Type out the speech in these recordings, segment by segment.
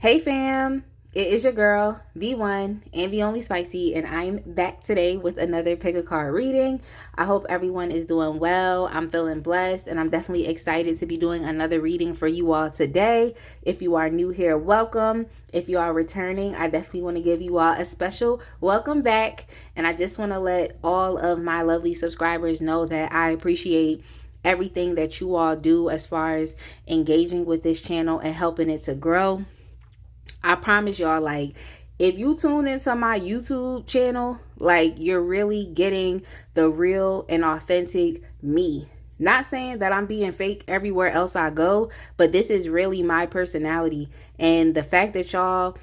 Hey fam, it is your girl, the one and the only Spicy, and I'm back today with another pick a card reading. I hope everyone is doing well. I'm feeling blessed, and I'm definitely excited to be doing another reading for you all today. If you are new here, welcome. If you are returning, I definitely want to give you all a special welcome back, and I just want to let all of my lovely subscribers know that I appreciate everything that you all do as far as engaging with this channel and helping it to grow. I promise y'all, like, if you tune into my YouTube channel, like, you're really getting the real and authentic me. Not saying that I'm being fake everywhere else I go, but this is really my personality. And the fact that y'all,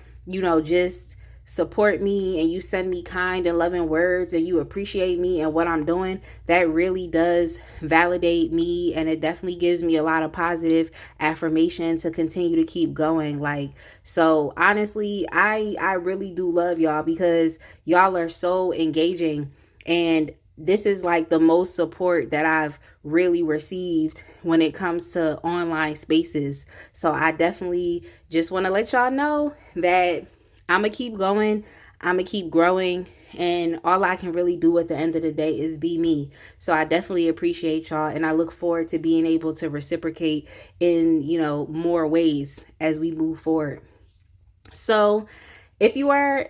just support me and you send me kind and loving words and you appreciate me and what I'm doing, that really does validate me, and it definitely gives me a lot of positive affirmation to continue to keep going. Like, so honestly, I really do love y'all because y'all are so engaging, and this is like the most support that I've really received when it comes to online spaces. So I definitely just want to let y'all know that I'm going to keep going. I'm going to keep growing. And all I can really do at the end of the day is be me. So I definitely appreciate y'all. And I look forward to being able to reciprocate in, more ways as we move forward. So if you are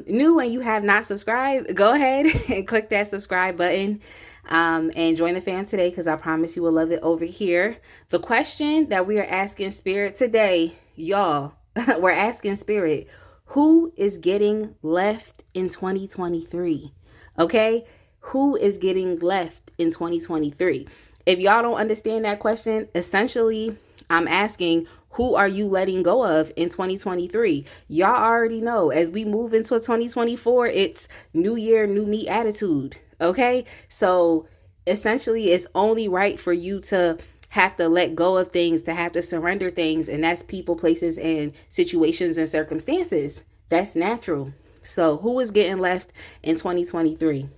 new and you have not subscribed, go ahead and click that subscribe button and join the fam today, because I promise you will love it over here. The question that we are asking Spirit today, y'all, we're asking Spirit, who is getting left in 2023? Okay? Who is getting left in 2023? If y'all don't understand that question, essentially, I'm asking, who are you letting go of in 2023? Y'all already know, as we move into 2024, it's new year, new me attitude. Okay? So essentially, it's only right for you to have to let go of things, to have to surrender things, and that's people, places, and situations and circumstances. That's natural. So who is getting left in 2023?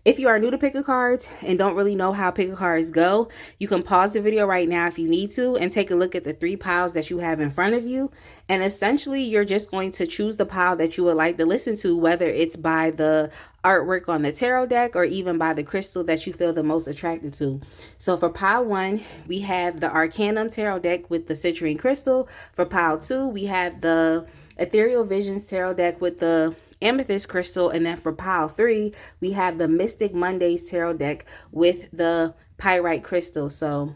If you are new to pick a cards and don't really know how pick a cards go, you can pause the video right now if you need to and take a look at the 3 piles that you have in front of you. And essentially, you're just going to choose the pile that you would like to listen to, whether it's by the artwork on the tarot deck or even by the crystal that you feel the most attracted to. So for pile 1, we have the Arcanum tarot deck with the citrine crystal. For pile 2, we have the Ethereal Visions tarot deck with the amethyst crystal. And then for pile 3, we have the Mystic Mondays tarot deck with the pyrite crystal. So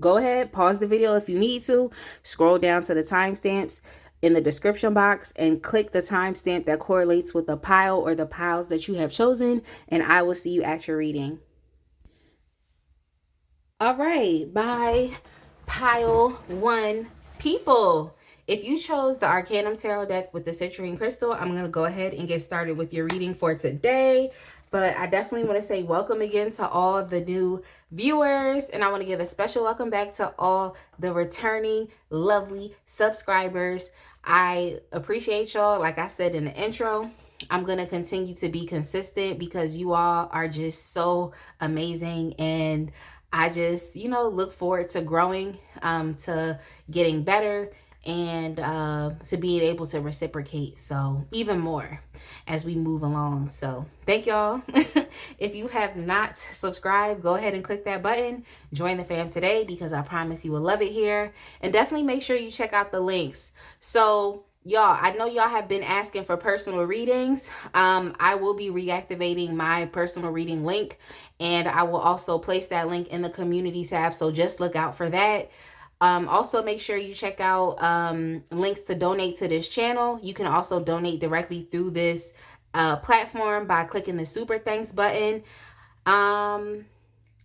go ahead, pause the video if you need to, scroll down to the timestamps in the description box and click the timestamp that correlates with the pile or the piles that you have chosen, and I will see you at your reading. All right, by pile 1 people. If you chose the Arcanum Tarot deck with the Citrine Crystal, I'm going to go ahead and get started with your reading for today. But I definitely want to say welcome again to all the new viewers. And I want to give a special welcome back to all the returning lovely subscribers. I appreciate y'all. Like I said in the intro, I'm going to continue to be consistent because you all are just so amazing. And I just, look forward to growing, to getting better, and to being able to reciprocate, so even more as we move along. So thank y'all. If you have not subscribed, go ahead and click that button, join the fam today, because I promise you will love it here. And definitely make sure you check out the links. So y'all, I know y'all have been asking for personal readings. I will be reactivating my personal reading link, and I will also place that link in the community tab, so just look out for that. Also, make sure you check out links to donate to this channel. You can also donate directly through this platform by clicking the super thanks button.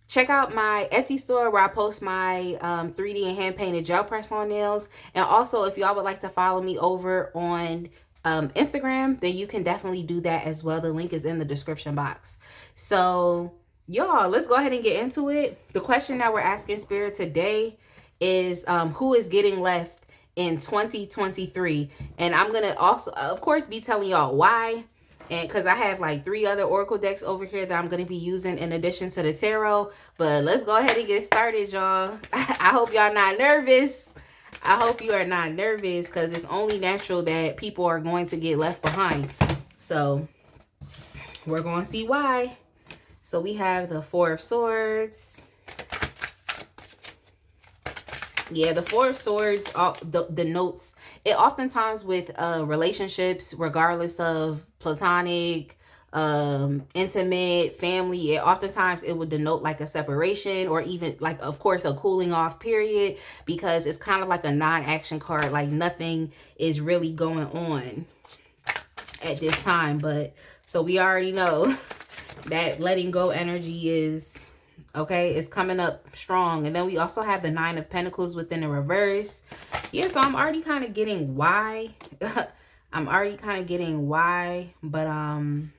Check out my Etsy store where I post my 3D and hand painted gel press on nails. And also, if y'all would like to follow me over on Instagram, then you can definitely do that as well. The link is in the description box. So y'all, let's go ahead and get into it. The question that we're asking Spirit today is who is getting left in 2023. And I'm gonna also, of course, be telling y'all why, and because I have like 3 other oracle decks over here that I'm gonna be using in addition to the tarot. But let's go ahead and get started, y'all. I hope y'all not nervous. I hope you are not nervous, because it's only natural that people are going to get left behind. So we're going to see why. So we have the Four of Swords. Yeah, the Four of Swords denotes it oftentimes with relationships, regardless of platonic, intimate, family. Oftentimes it would denote like a separation, or even like, of course, a cooling off period, because it's kind of like a non-action card. Like nothing is really going on at this time. But so we already know that letting go energy is okay, it's coming up strong. And then we also have the Nine of Pentacles within the reverse. Yeah, so I'm already kind of getting why. I'm already kind of getting why, but I'm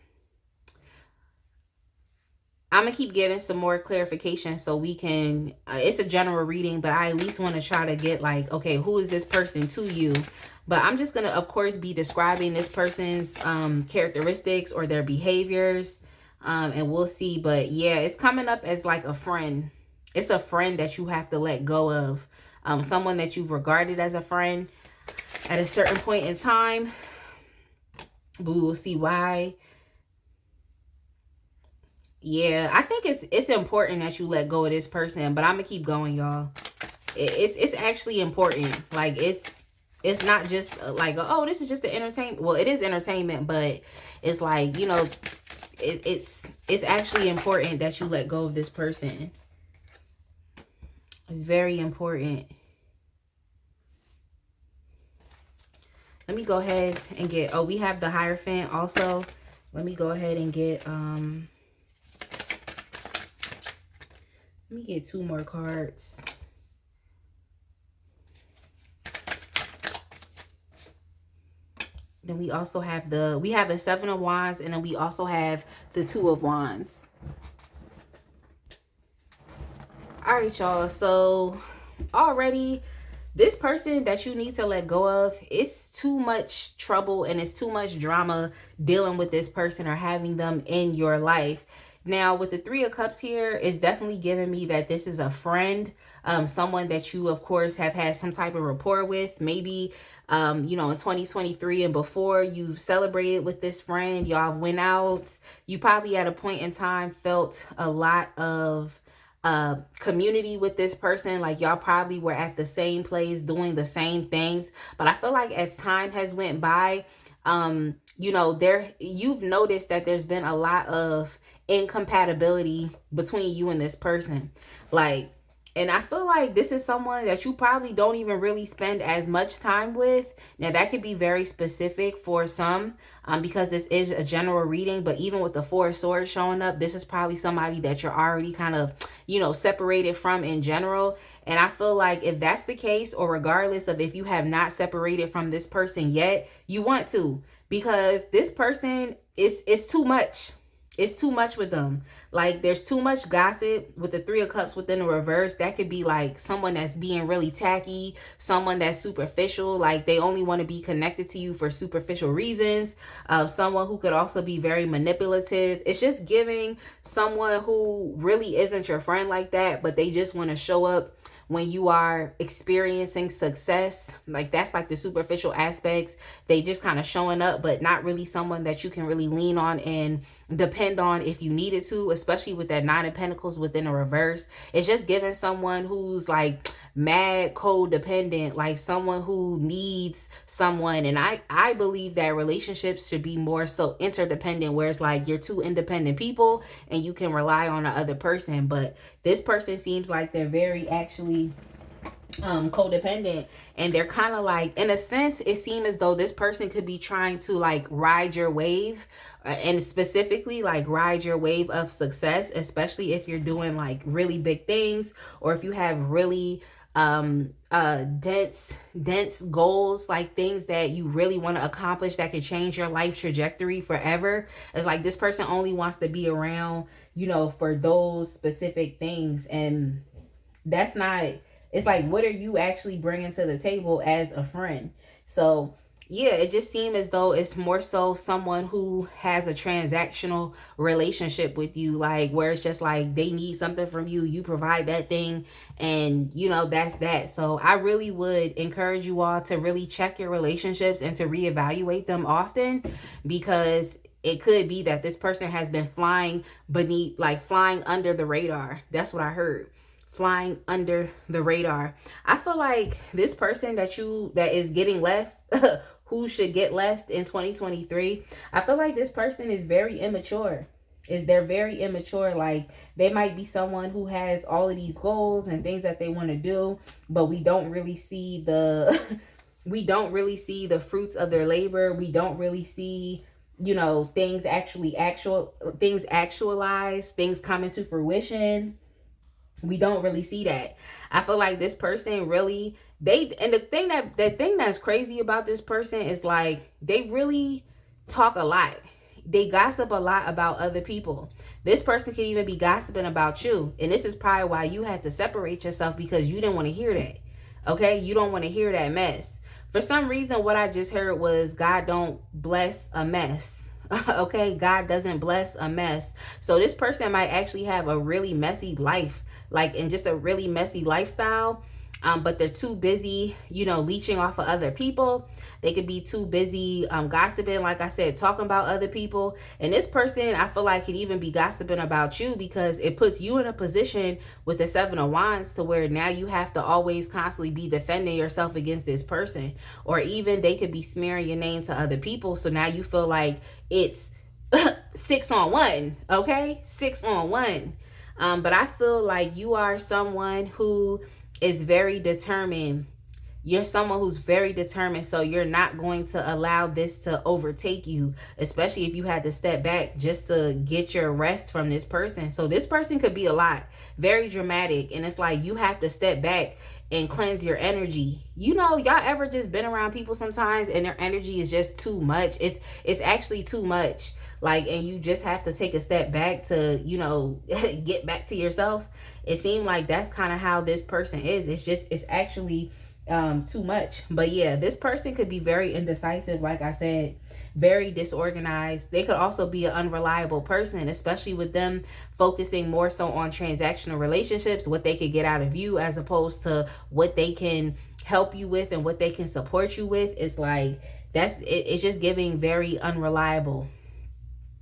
gonna keep getting some more clarification so we can it's a general reading, but I at least want to try to get like, okay, who is this person to you? But I'm just gonna, of course, be describing this person's characteristics or their behaviors, and we'll see. But yeah, it's coming up as like a friend. It's a friend that you have to let go of, someone that you've regarded as a friend at a certain point in time. We will see why. Yeah, I think it's important that you let go of this person, but I'm gonna keep going, y'all. It's actually important. Like it's not just like, oh, this is just the entertainment. Well, it is entertainment, but it's like, you know, it's actually important that you let go of this person. It's very important. Let me go ahead and get, oh, we have the Hierophant also. Let me go ahead and get let me get 2 more cards. Then we also have the Seven of Wands, and then we also have the Two of Wands. All right, y'all. So already this person that you need to let go of, it's too much trouble and it's too much drama dealing with this person or having them in your life. Now, with the Three of Cups here, it's definitely giving me that this is a friend, someone that you, of course, have had some type of rapport with. Maybe, you know, in 2023 and before, you've celebrated with this friend. Y'all went out. You probably at a point in time felt a lot of community with this person. Like y'all probably were at the same place doing the same things. But I feel like as time has went by, you know, you've noticed that there's been a lot of incompatibility between you and this person. Like, and I feel like this is someone that you probably don't even really spend as much time with. Now, that could be very specific for some, because this is a general reading. But even with the Four of Swords showing up, this is probably somebody that you're already kind of, you know, separated from in general. And I feel like if that's the case, or regardless of if you have not separated from this person yet, you want to, because this person is too much. It's too much with them. Like, there's too much gossip with the Three of Cups within the reverse. That could be like someone that's being really tacky, someone that's superficial, like they only want to be connected to you for superficial reasons. Someone who could also be very manipulative. It's just giving someone who really isn't your friend like that, but they just want to show up when you are experiencing success. Like, that's like the superficial aspects. They just kind of showing up, but not really someone that you can really lean on and depend on if you needed to, especially with that Nine of Pentacles within a reverse. It's just giving someone who's like mad codependent, like someone who needs someone. And I believe that relationships should be more so interdependent, where it's like you're two independent people and you can rely on the other person. But this person seems like they're very actually codependent, and they're kind of like, in a sense, it seems as though this person could be trying to like ride your wave, and specifically like ride your wave of success, especially if you're doing like really big things, or if you have really dense goals, like things that you really want to accomplish that could change your life trajectory forever. It's like this person only wants to be around, you know, for those specific things. And that's not, it's like, what are you actually bringing to the table as a friend? So yeah, it just seemed as though it's more so someone who has a transactional relationship with you, like where it's just like they need something from you, you provide that thing, and you know, that's that. So I really would encourage you all to really check your relationships and to reevaluate them often, because it could be that this person has been flying beneath, like flying under the radar. That's what I heard. Flying under the radar. I feel like this person that is getting left who should get left in 2023, I feel like this person is very immature. They're very immature. Like they might be someone who has all of these goals and things that they want to do, but we don't really see the we don't really see the fruits of their labor. We don't really see, you know, things actualize, things come into fruition. We don't really see that. I feel like this person really, the thing that's crazy about this person is like they really talk a lot. They gossip a lot about other people. This person can even be gossiping about you, and this is probably why you had to separate yourself, because you didn't want to hear that. Okay, you don't want to hear that mess. For some reason, what I just heard was God don't bless a mess. Okay, God doesn't bless a mess. So this person might actually have a really messy life, like in just a really messy lifestyle, but they're too busy, you know, leeching off of other people. They could be too busy gossiping, like I said, talking about other people. And this person, I feel like, could even be gossiping about you, because it puts you in a position with the Seven of Wands to where now you have to always constantly be defending yourself against this person. Or even they could be smearing your name to other people, so now you feel like it's 6-on-1. Okay, 6-on-1. But I feel like you are someone who is very determined. You're someone who's very determined, so you're not going to allow this to overtake you, especially if you had to step back just to get your rest from this person. So this person could be a lot, very dramatic, and it's like you have to step back and cleanse your energy. You know, y'all ever just been around people sometimes and their energy is just too much? It's actually too much. Like, and you just have to take a step back to, you know, get back to yourself. It seemed like that's kind of how this person is. It's actually too much. But yeah, this person could be very indecisive, like I said, very disorganized. They could also be an unreliable person, especially with them focusing more so on transactional relationships, what they could get out of you as opposed to what they can help you with and what they can support you with. It's like it's just giving very unreliable,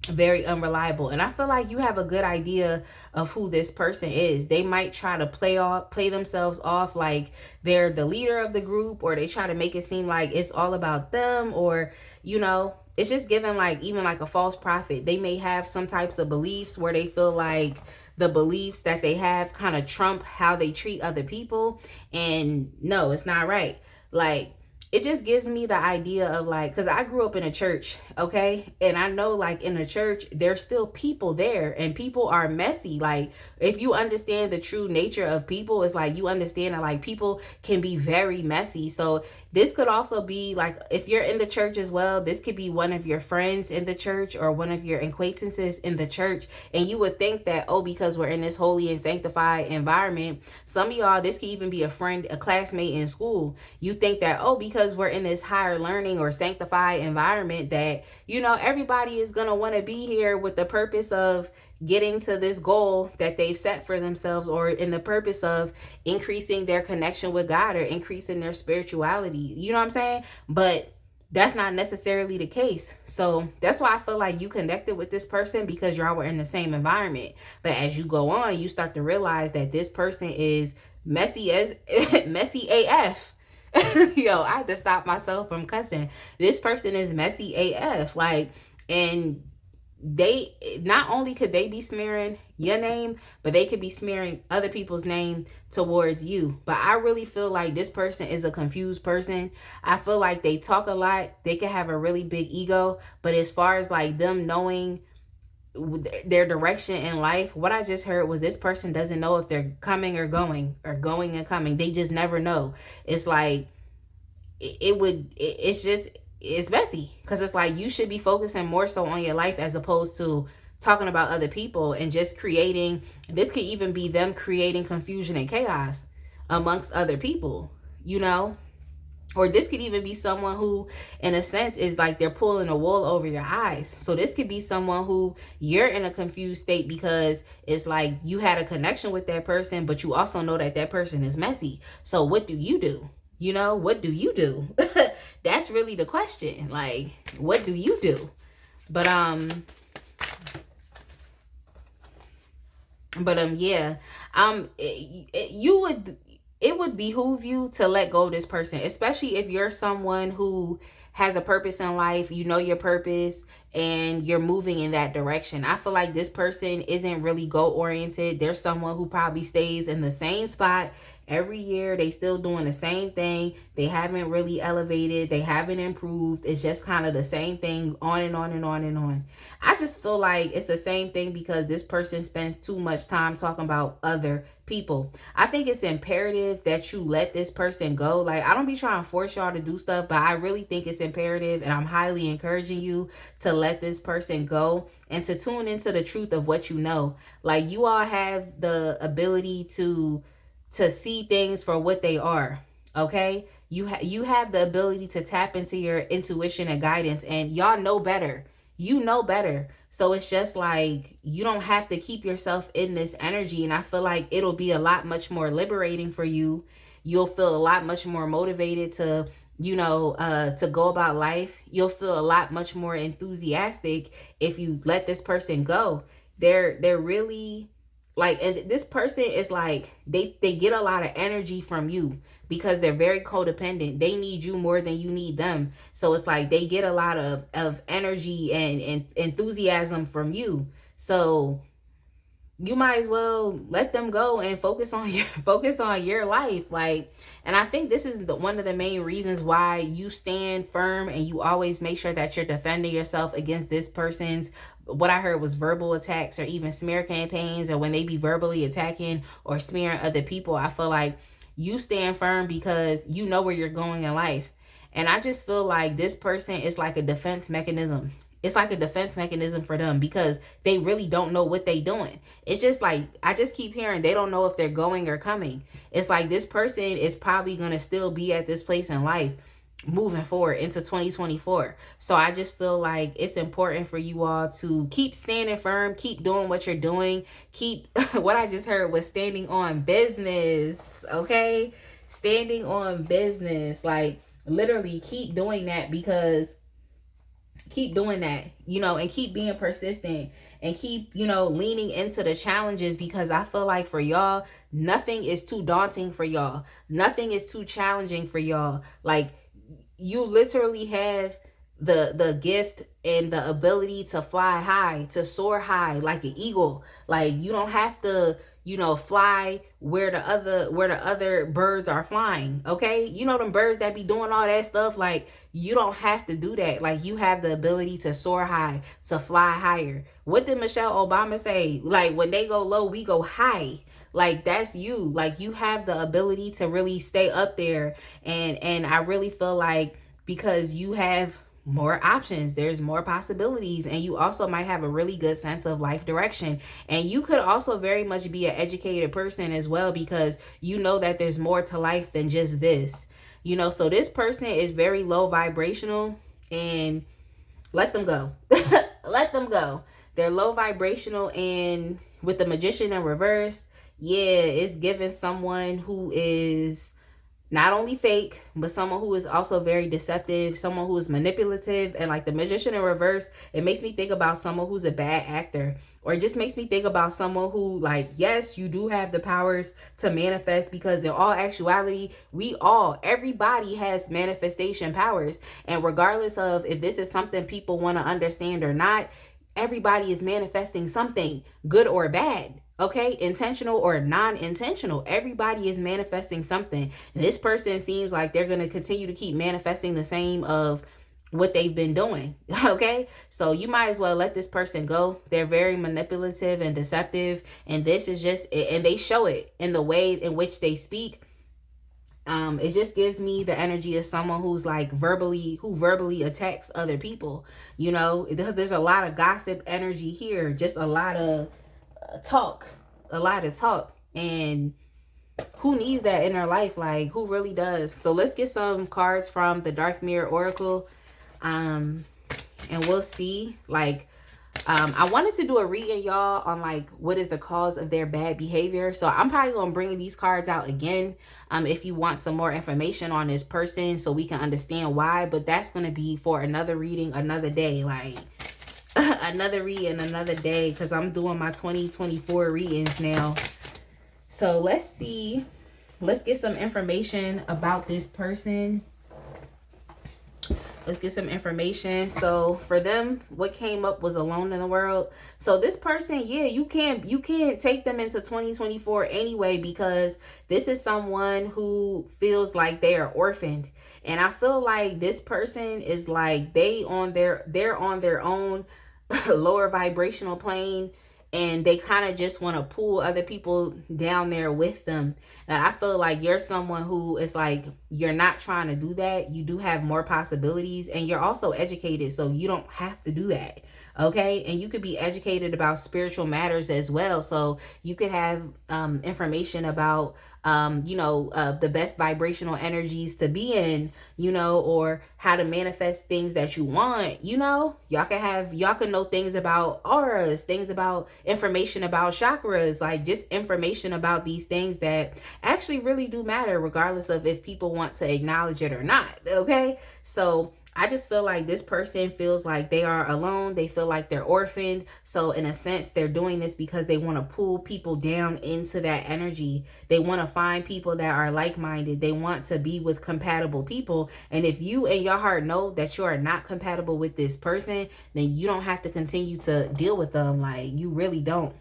very unreliable. And I feel like you have a good idea of who this person is. They might try to play themselves off like they're the leader of the group, or they try to make it seem like it's all about them, or, you know, it's just given like even like a false prophet. They may have some types of beliefs where they feel like the beliefs that they have kind of trump how they treat other people, and no, it's not right. Like, it just gives me the idea of like, because I grew up in a church, okay? And I know like in a church, there's still people there, and people are messy. Like, if you understand the true nature of people, it's like you understand that like people can be very messy. So this could also be like, if you're in the church as well, this could be one of your friends in the church or one of your acquaintances in the church. And you would think that, oh, because we're in this holy and sanctified environment, some of y'all, this could even be a friend, a classmate in school. You think that, oh, because we're in this higher learning or sanctified environment, that, you know, everybody is going to want to be here with the purpose of getting to this goal that they've set for themselves, or in the purpose of increasing their connection with God or increasing their spirituality. You know what I'm saying? But that's not necessarily the case. So that's why I feel like you connected with this person, because y'all were in the same environment. But as you go on, you start to realize that this person is messy as messy AF. Yo, I had to stop myself from cussing. This person is messy AF. Like, and they not only could they be smearing your name, but they could be smearing other people's name towards you. But I really feel like this person is a confused person. I feel like they talk a lot. They can have a really big ego, but as far as like them knowing their direction in life, what I just heard was this person doesn't know if they're coming or going, or going and coming. They just never know. It's like it's messy, because it's like you should be focusing more so on your life as opposed to talking about other people and just creating. This could even be them creating confusion and chaos amongst other people, you know. Or this could even be someone who, in a sense, is like they're pulling a wool over your eyes. So this could be someone who you're in a confused state because it's like you had a connection with that person, but you also know that that person is messy. So what do you do? You know, what do you do? That's really the question. Like, what do you do? But yeah, it would behoove you to let go of this person, especially if you're someone who has a purpose in life, you know your purpose, and you're moving in that direction. I feel like this person isn't really goal oriented. There's someone who probably stays in the same spot every year. They still doing the same thing. They haven't really elevated. They haven't improved. It's just kind of the same thing on and on and on and on. I just feel like it's the same thing because this person spends too much time talking about other people. I think it's imperative that you let this person go. Like, I don't be trying to force y'all to do stuff, but I really think it's imperative, and I'm highly encouraging you to let this person go and to tune into the truth of what you know. Like, you all have the ability to see things for what they are. Okay? You have the ability to tap into your intuition and guidance, and y'all know better. You know better. So it's just like you don't have to keep yourself in this energy, and I feel like it'll be a lot much more liberating for you. You'll feel a lot much more motivated to, to go about life. You'll feel a lot much more enthusiastic if you let this person go. They're really like, and this person is like, they get a lot of energy from you because they're very codependent. They need you more than you need them. So it's like they get a lot of energy and enthusiasm from you. So you might as well let them go and focus on your life. Like, and I think this is one of the main reasons why you stand firm and you always make sure that you're defending yourself against this person's, what I heard was verbal attacks or even smear campaigns, or when they be verbally attacking or smearing other people. I feel like you stand firm because you know where you're going in life. And I just feel like this person is like a defense mechanism. It's like a defense mechanism for them because they really don't know what they doing. It's just like, I just keep hearing they don't know if they're going or coming. It's like this person is probably going to still be at this place in life moving forward into 2024. So I just feel like it's important for you all to keep standing firm, keep doing what you're doing, keep what I just heard was standing on business. Okay, standing on business, like literally keep doing that, because keep doing that, and keep being persistent and keep, leaning into the challenges, because I feel like for y'all, nothing is too daunting for y'all. Nothing is too challenging for y'all. Like, you literally have the gift and the ability to fly high, to soar high like an eagle. Like, you don't have to, fly where the other birds are flying. Okay, them birds that be doing all that stuff. Like, you don't have to do that. Like, you have the ability to soar high, to fly higher. What did Michelle Obama say? Like, when they go low, we go high. Like, that's you. Like, you have the ability to really stay up there. And I really feel like because you have more options, there's more possibilities, and you also might have a really good sense of life direction. And you could also very much be an educated person as well, because you know that there's more to life than just this. So this person is very low vibrational, and let them go. Let them go. They're low vibrational, and with the Magician in reverse, yeah, it's giving someone who is not only fake, but someone who is also very deceptive, someone who is manipulative. And like the Magician in reverse, it makes me think about someone who's a bad actor, or it just makes me think about someone who, like, yes, you do have the powers to manifest, because in all actuality, everybody has manifestation powers. And regardless of if this is something people want to understand or not, everybody is manifesting something, good or bad. Okay, intentional or non-intentional, everybody is manifesting something. And this person seems like they're going to continue to keep manifesting the same of what they've been doing. Okay, so you might as well let this person go. They're very manipulative and deceptive, and this is just, and they show it in the way in which they speak. It just gives me the energy of someone who's like who verbally attacks other people, because there's a lot of gossip energy here, just a lot of talk. And who needs that in their life? Like, who really does? So let's get some cards from the Dark Mirror Oracle. And we'll see. Like, I wanted to do a reading, y'all, on like what is the cause of their bad behavior. So I'm probably gonna bring these cards out again if you want some more information on this person so we can understand why. But that's gonna be for another reading, another day. Like another reading, another day, because I'm doing my 2024 readings now. So let's see. Let's get some information about this person. Let's get some information. So for them, what came up was alone in the world. So this person, yeah, you can't take them into 2024 anyway, because this is someone who feels like they are orphaned. And I feel like this person is like they're on their own lower vibrational plane, and they kind of just want to pull other people down there with them. And I feel like you're someone who is like, you're not trying to do that. You do have more possibilities, and you're also educated, so you don't have to do that. Okay. And you could be educated about spiritual matters as well. So you could have information about the best vibrational energies to be in, or how to manifest things that you want. Y'all can know things about auras, things about information about chakras, like just information about these things that actually really do matter, regardless of if people want to acknowledge it or not. Okay. So I just feel like this person feels like they are alone. They feel like they're orphaned. So in a sense, they're doing this because they want to pull people down into that energy. They want to find people that are like-minded. They want to be with compatible people. And if you in your heart know that you are not compatible with this person, then you don't have to continue to deal with them. Like, you really don't.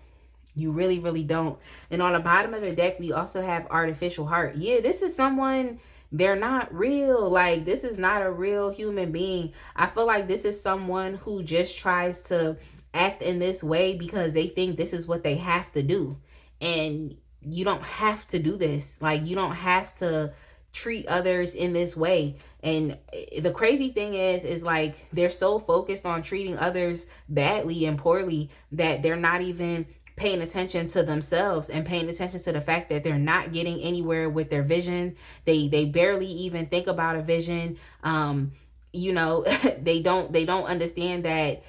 You really, really don't. And on the bottom of the deck, we also have artificial heart. Yeah, this is someone... they're not real. Like, this is not a real human being. I feel like this is someone who just tries to act in this way because they think this is what they have to do. And you don't have to do this. Like, you don't have to treat others in this way. And the crazy thing is like, they're so focused on treating others badly and poorly that they're not even paying attention to themselves and paying attention to the fact that they're not getting anywhere with their vision. They barely even think about a vision. They don't understand that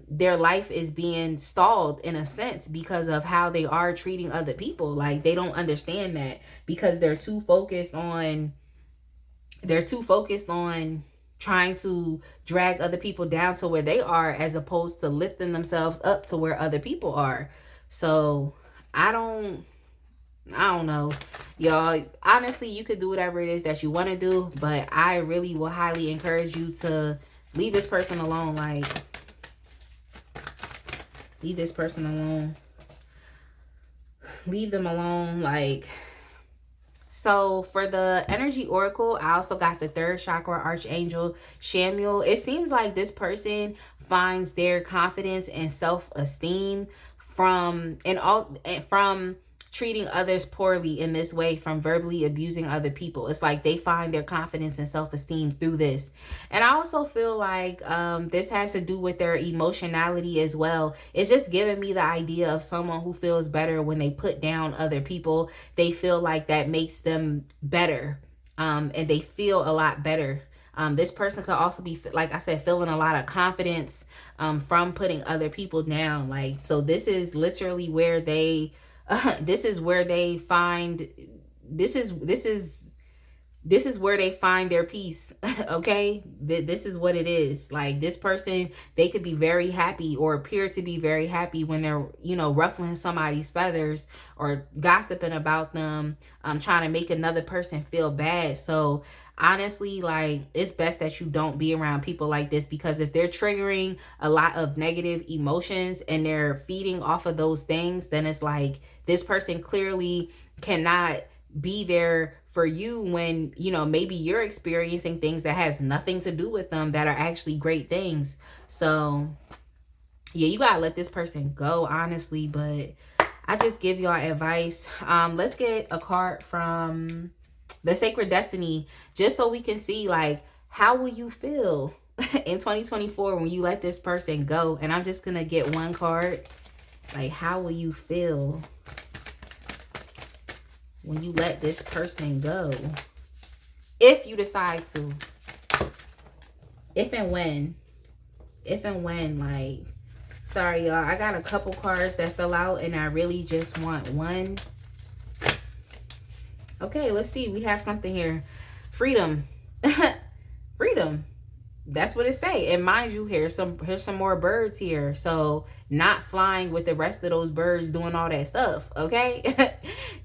their life is being stalled in a sense because of how they are treating other people. Like, they don't understand that because they're too focused on trying to drag other people down to where they are, as opposed to lifting themselves up to where other people are. So I don't know, y'all. Honestly, you could do whatever it is that you want to do, but I really will highly encourage you to leave this person alone. Like, leave this person alone. Leave them alone. Like, so for the energy oracle, I also got the third chakra archangel, Shamuel. It seems like this person finds their confidence and self-esteem from treating others poorly in this way, from verbally abusing other people. It's like they find their confidence and self-esteem through this. And I also feel like this has to do with their emotionality as well. It's just giving me the idea of someone who feels better when they put down other people. They feel like that makes them better, and they feel a lot better. This person could also be, like I said, feeling a lot of confidence from putting other people down. Like, so this is literally where they this is where they find their peace. Okay, this is what it is. Like, this person, they could be very happy or appear to be very happy when they're ruffling somebody's feathers or gossiping about them, trying to make another person feel bad. So honestly, like, it's best that you don't be around people like this, because if they're triggering a lot of negative emotions and they're feeding off of those things, then it's like this person clearly cannot be there for you when maybe you're experiencing things that has nothing to do with them that are actually great things. So yeah, you gotta let this person go, honestly. But I just give y'all advice. Let's get a card from the Sacred Destiny, just so we can see, like, how will you feel in 2024 when you let this person go? And I'm just gonna get one card. Like, how will you feel? when you let this person go. If you decide to. If and when. If and when, like, sorry, y'all. I got a couple cards that fell out, and I really just want one. Okay, let's see. We have something here. Freedom. Freedom. That's what it say. And mind you, here's some more birds here. So not flying with the rest of those birds doing all that stuff. Okay.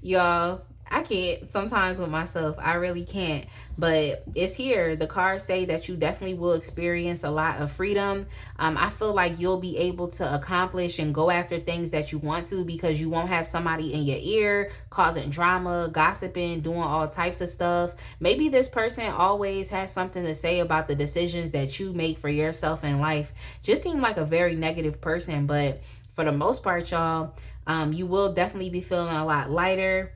Y'all, I can't sometimes with myself. I really can't. But it's here. The cards say that you definitely will experience a lot of freedom. I feel like you'll be able to accomplish and go after things that you want to, because you won't have somebody in your ear causing drama, gossiping, doing all types of stuff. Maybe this person always has something to say about the decisions that you make for yourself in life. Just seem like a very negative person. But for the most part, y'all, you will definitely be feeling a lot lighter.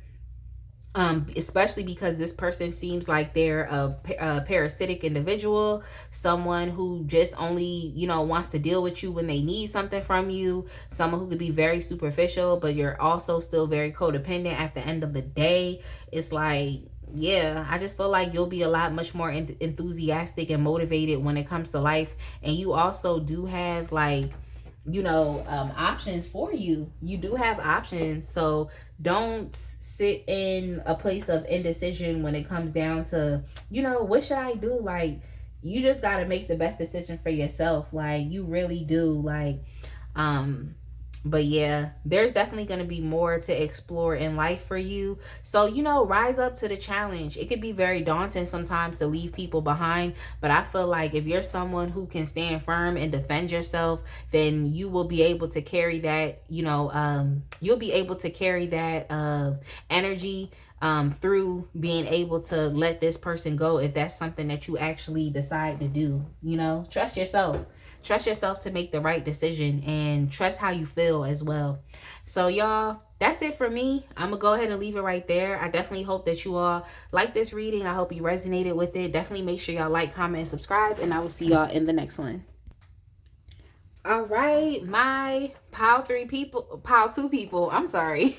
Especially because this person seems like they're a parasitic individual, someone who just only, you know, wants to deal with you when they need something from you, someone who could be very superficial, but you're also still very codependent at the end of the day. It's like, yeah, I just feel like you'll be a lot much more enthusiastic and motivated when it comes to life. And you also do have, like, you know, options for you. You do have options. So don't sit in a place of indecision when it comes down to, you know, what should I do? Like, you just got to make the best decision for yourself. Like, you really do. Like, but yeah, there's definitely going to be more to explore in life for you. So, you know, rise up to the challenge. It could be very daunting sometimes to leave people behind, but I feel like if you're someone who can stand firm and defend yourself, then you will be able to carry that, you know, you'll be able to carry that energy through being able to let this person go if that's something that you actually decide to do. You know, trust yourself. Trust yourself to make the right decision, and trust how you feel as well. So y'all, that's it for me. I'm gonna go ahead and leave it right there. I definitely hope that you all like this reading. I hope you resonated with it. Definitely make sure y'all like, comment, and subscribe, and I will see y'all in the next one. All right, my pile 2 people, I'm sorry.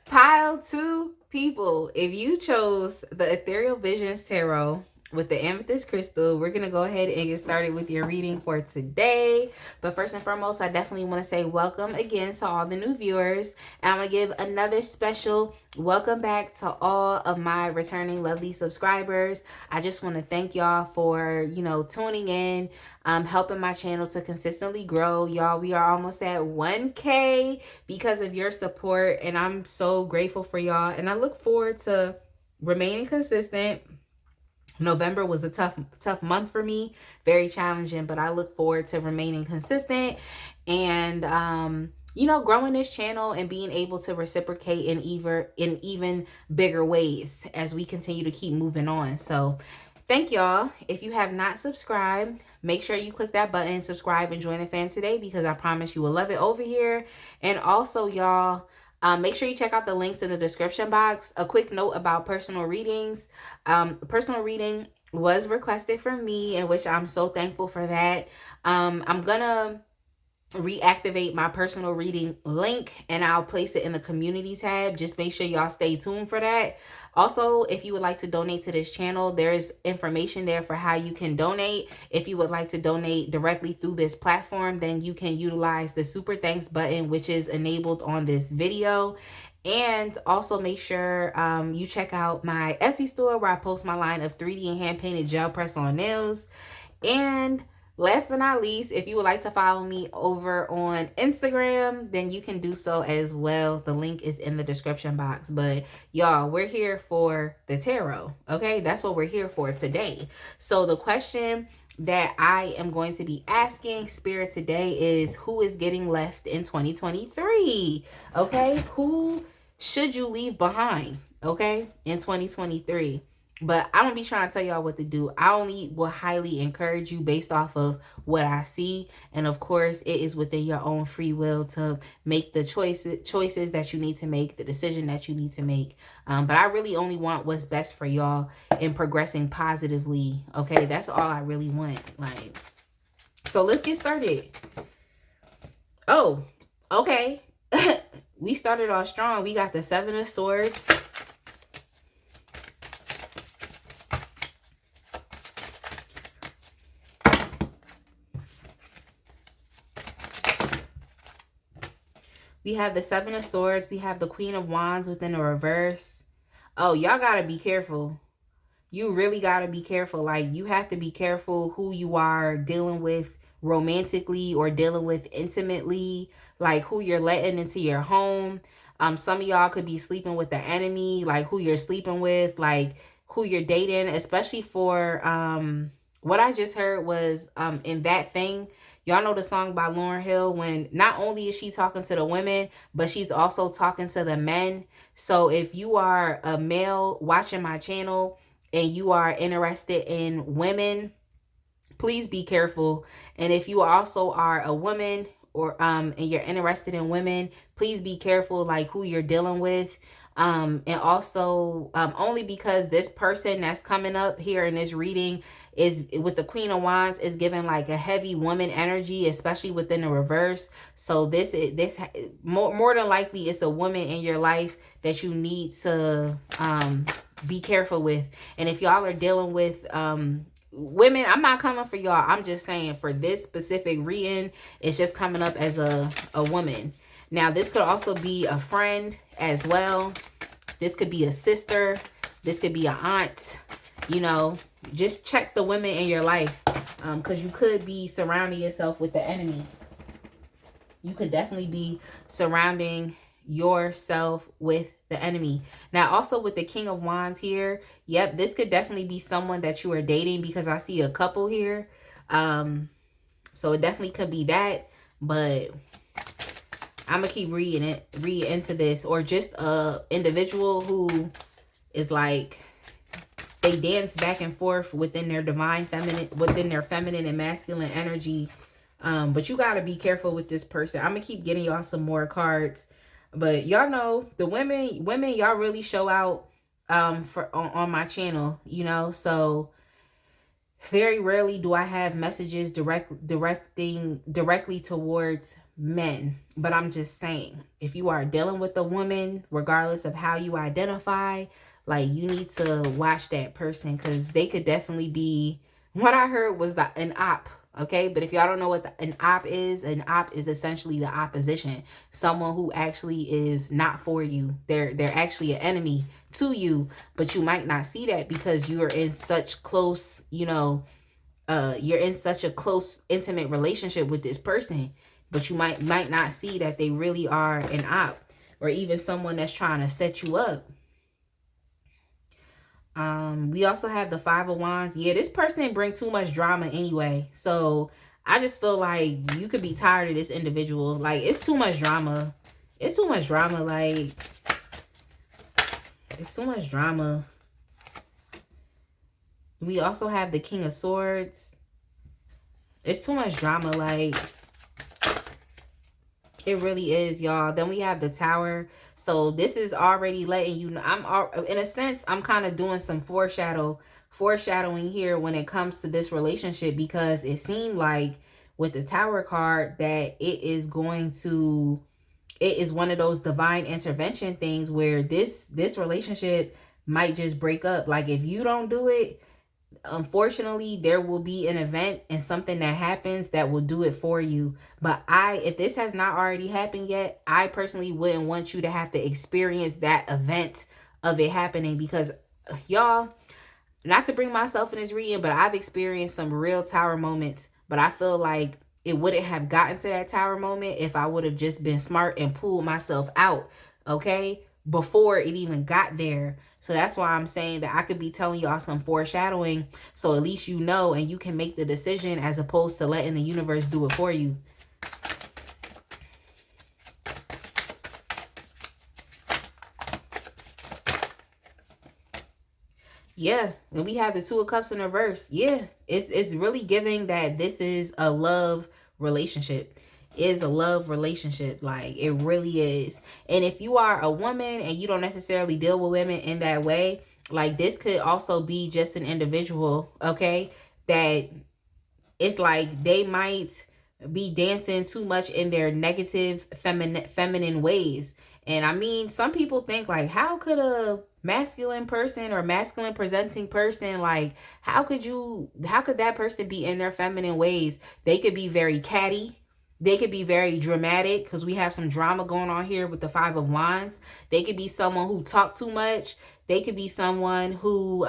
Pile 2 people, if you chose the Ethereal Visions Tarot with the amethyst crystal, we're gonna go ahead and get started with your reading for today. But first and foremost, I definitely want to say welcome again to all the new viewers, and I'm gonna give another special welcome back to all of my returning lovely subscribers. I just want to thank y'all for, you know, tuning in, helping my channel to consistently grow. Y'all, we are almost at 1K because of your support, and I'm so grateful for y'all, and I look forward to remaining consistent. November was a tough month for me, very challenging, but I look forward to remaining consistent and you know, growing this channel and being able to reciprocate in even bigger ways as we continue to keep moving on. So thank y'all. If you have not subscribed, make sure you click that button, subscribe, and join the fam today, because I promise you will love it over here. And also, y'all, make sure you check out the links in the description box. A quick note about personal readings. Personal reading was requested from me, in which I'm so thankful for that. I'm gonna reactivate my personal reading link, and I'll place it in the community tab. Just make sure y'all stay tuned for that. Also, if you would like to donate to this channel, there's information there for how you can donate. If you would like to donate directly through this platform, then you can utilize the super thanks button, which is enabled on this video. And also make sure you check out my Etsy store, where I post my line of 3D and hand painted gel press on nails. And last but not least, if you would like to follow me over on Instagram, then you can do so as well. The link is in the description box. But y'all, we're here for the tarot, okay? That's what we're here for today. So the question that I am going to be asking Spirit today is, who is getting left in 2023? Okay? Who should you leave behind, okay, in 2023? But I don't be trying to tell y'all what to do. I only will highly encourage you based off of what I see. And of course, it is within your own free will to make the choices that you need to make, the decision that you need to make. But I really only want what's best for y'all in progressing positively. Okay, that's all I really want. Like, so let's get started. Oh, okay. we started off strong. We got the Seven of Swords. We have the Seven of Swords. We have the Queen of Wands within the reverse. Oh, y'all gotta be careful. You really gotta be careful. Like, you have to be careful who you are dealing with romantically or dealing with intimately. Like, who you're letting into your home. Some of y'all could be sleeping with the enemy. Like, who you're sleeping with. Like, who you're dating. Especially for, what I just heard was, In That Thing. Y'all know the song by Lauryn Hill, when not only is she talking to the women, but she's also talking to the men. So if you are a male watching my channel and you are interested in women, please be careful. And if you also are a woman or and you're interested in women, please be careful, like, who you're dealing with. And also, only because this person that's coming up here in this reading is with the Queen of Wands is giving like a heavy woman energy, especially within the reverse. So this more than likely it's a woman in your life that you need to be careful with. And if y'all are dealing with women, I'm not coming for y'all. I'm just saying for this specific reading, it's just coming up as a woman. Now, this could also be a friend as well. This could be a sister. This could be an aunt. You know, just check the women in your life, because you could be surrounding yourself with the enemy. You could definitely be surrounding yourself with the enemy. Now, also with the King of Wands here, yep, this could definitely be someone that you are dating, because I see a couple here. So it definitely could be that, but I'm gonna keep read into this. Or just a individual who is like, they dance back and forth within their divine feminine, within their feminine and masculine energy. But you gotta be careful with this person. I'm gonna keep getting y'all some more cards. But y'all know the women, y'all really show out on my channel, you know. So very rarely do I have messages directly towards men. But I'm just saying, if you are dealing with a woman, regardless of how you identify, like, you need to watch that person, because they could definitely be, what I heard was an op. Okay, but if y'all don't know what an op is essentially the opposition. Someone who actually is not for you. They're actually an enemy to you, but you might not see that because you are in such close, you know, you're in such a close, intimate relationship with this person. But you might not see that they really are an op, or even someone that's trying to set you up. We also have the Five of Wands. Yeah, this person didn't bring too much drama anyway. So I just feel like you could be tired of this individual. Like, it's too much drama. It's too much drama. Like, it's too much drama. We also have the King of Swords. It's too much drama. Like, it really is, y'all. Then we have the Tower. So this is already letting you know, in a sense, I'm kind of doing some foreshadowing here when it comes to this relationship, because it seemed like with the Tower card that it is one of those divine intervention things where this relationship might just break up. Like, if you don't do it, unfortunately, there will be an event and something that happens that will do it for you. But if this has not already happened yet, I personally wouldn't want you to have to experience that event of it happening, because y'all, not to bring myself in this reading, but I've experienced some real Tower moments. But I feel like it wouldn't have gotten to that Tower moment if I would have just been smart and pulled myself out, okay, before it even got there. So that's why I'm saying that I could be telling y'all some foreshadowing, so at least you know and you can make the decision, as opposed to letting the universe do it for you. Yeah, and we have the Two of Cups in reverse. Yeah, it's really giving that this is a love relationship. Is a love relationship. Like, it really is. And if you are a woman and you don't necessarily deal with women in that way, like, this could also be just an individual, okay, that it's like they might be dancing too much in their negative feminine ways, And I mean, some people think like, how could a masculine person or masculine presenting person, like, how could that person be in their feminine ways? They could be very catty. They could be very dramatic, because we have some drama going on here with the Five of Wands. They could be someone who talk too much. They could be someone who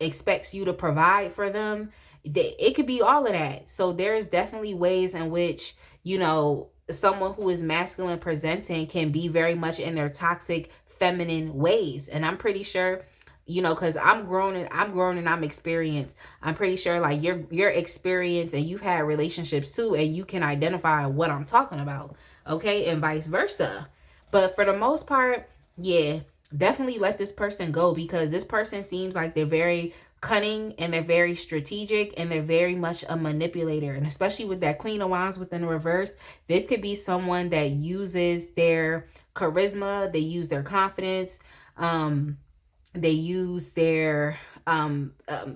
expects you to provide for them. It could be all of that. So there's definitely ways in which, you know, someone who is masculine presenting can be very much in their toxic feminine ways. And I'm pretty sure, you know, because I'm grown and I'm experienced. I'm pretty sure like you're experienced and you've had relationships too, and you can identify what I'm talking about. Okay, and vice versa. But for the most part, yeah, definitely let this person go, because this person seems like they're very cunning and they're very strategic and they're very much a manipulator. And especially with that Queen of Wands within the reverse, this could be someone that uses their charisma, they use their confidence, they use their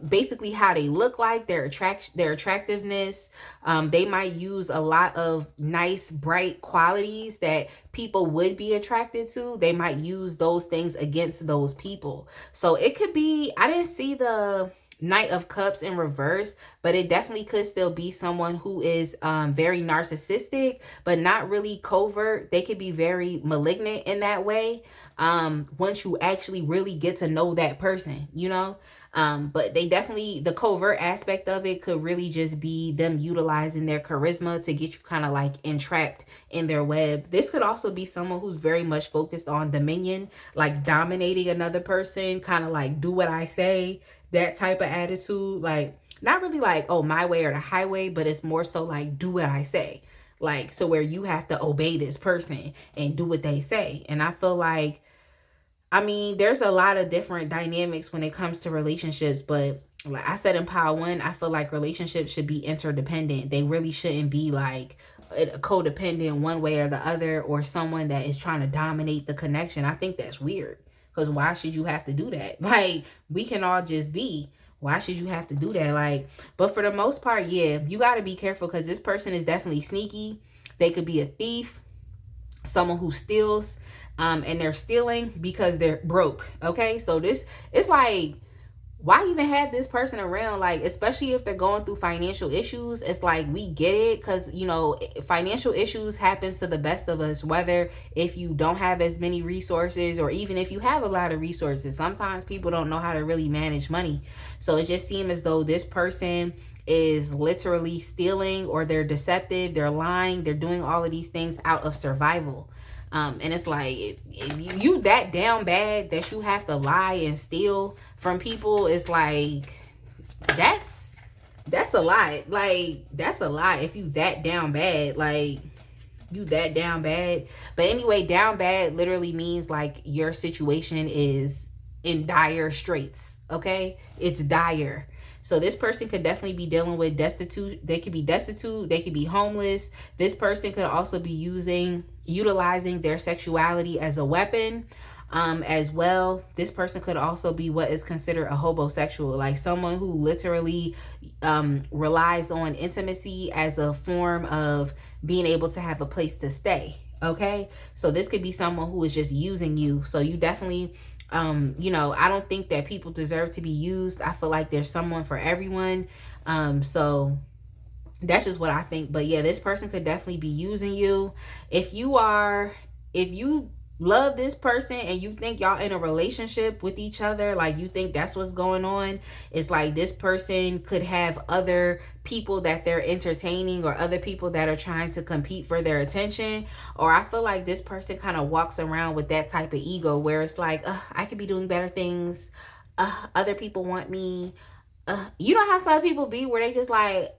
basically how they look like, their attractiveness. They might use a lot of nice bright qualities that people would be attracted to. They might use those things against those people. So it could be, I didn't see the Knight of Cups in reverse, but it definitely could still be someone who is very narcissistic, but not really covert. They could be very malignant in that way once you actually really get to know that person, you know. But they definitely, the covert aspect of it could really just be them utilizing their charisma to get you kind of like entrapped in their web. This could also be someone who's very much focused on dominion, like dominating another person, kind of like do what I say, that type of attitude. Like, not really like, oh, my way or the highway, but it's more so like, do what I say. Like, so where you have to obey this person and do what they say. And I feel like, I mean, there's a lot of different dynamics when it comes to relationships, but like I said in Power One, I feel like relationships should be interdependent. They really shouldn't be like a codependent one way or the other, or someone that is trying to dominate the connection. I think that's weird, because why should you have to do that? Like, we can all just be. Why should you have to do that? Like, but for the most part, yeah, you got to be careful, because this person is definitely sneaky. They could be a thief, someone who steals, and they're stealing because they're broke. Okay, so this, it's like, why even have this person around? Like, especially if they're going through financial issues, it's like, we get it, because, you know, financial issues happens to the best of us, whether if you don't have as many resources or even if you have a lot of resources. Sometimes people don't know how to really manage money. So it just seems as though this person is literally stealing, or they're deceptive, they're lying, they're doing all of these things out of survival. And it's like, if you that down bad that you have to lie and steal from people, it's like, that's a lot. Like, that's a lot if you that down bad. Like, you that down bad. But anyway, down bad literally means like your situation is in dire straits. Okay, it's dire. So this person could definitely be dealing with destitute. They could be destitute. They could be homeless. This person could also be utilizing their sexuality as a weapon as well. This person could also be what is considered a hobosexual, like someone who literally relies on intimacy as a form of being able to have a place to stay. Okay, so this could be someone who is just using you. So you definitely, you know, I don't think that people deserve to be used. I feel like there's someone for everyone. So that's just what I think. But yeah, this person could definitely be using you. If you love this person and you think y'all in a relationship with each other, like you think that's what's going on, it's like this person could have other people that they're entertaining, or other people that are trying to compete for their attention. Or I feel like this person kind of walks around with that type of ego where it's like, I could be doing better things, other people want me. You know how some people be where they just like,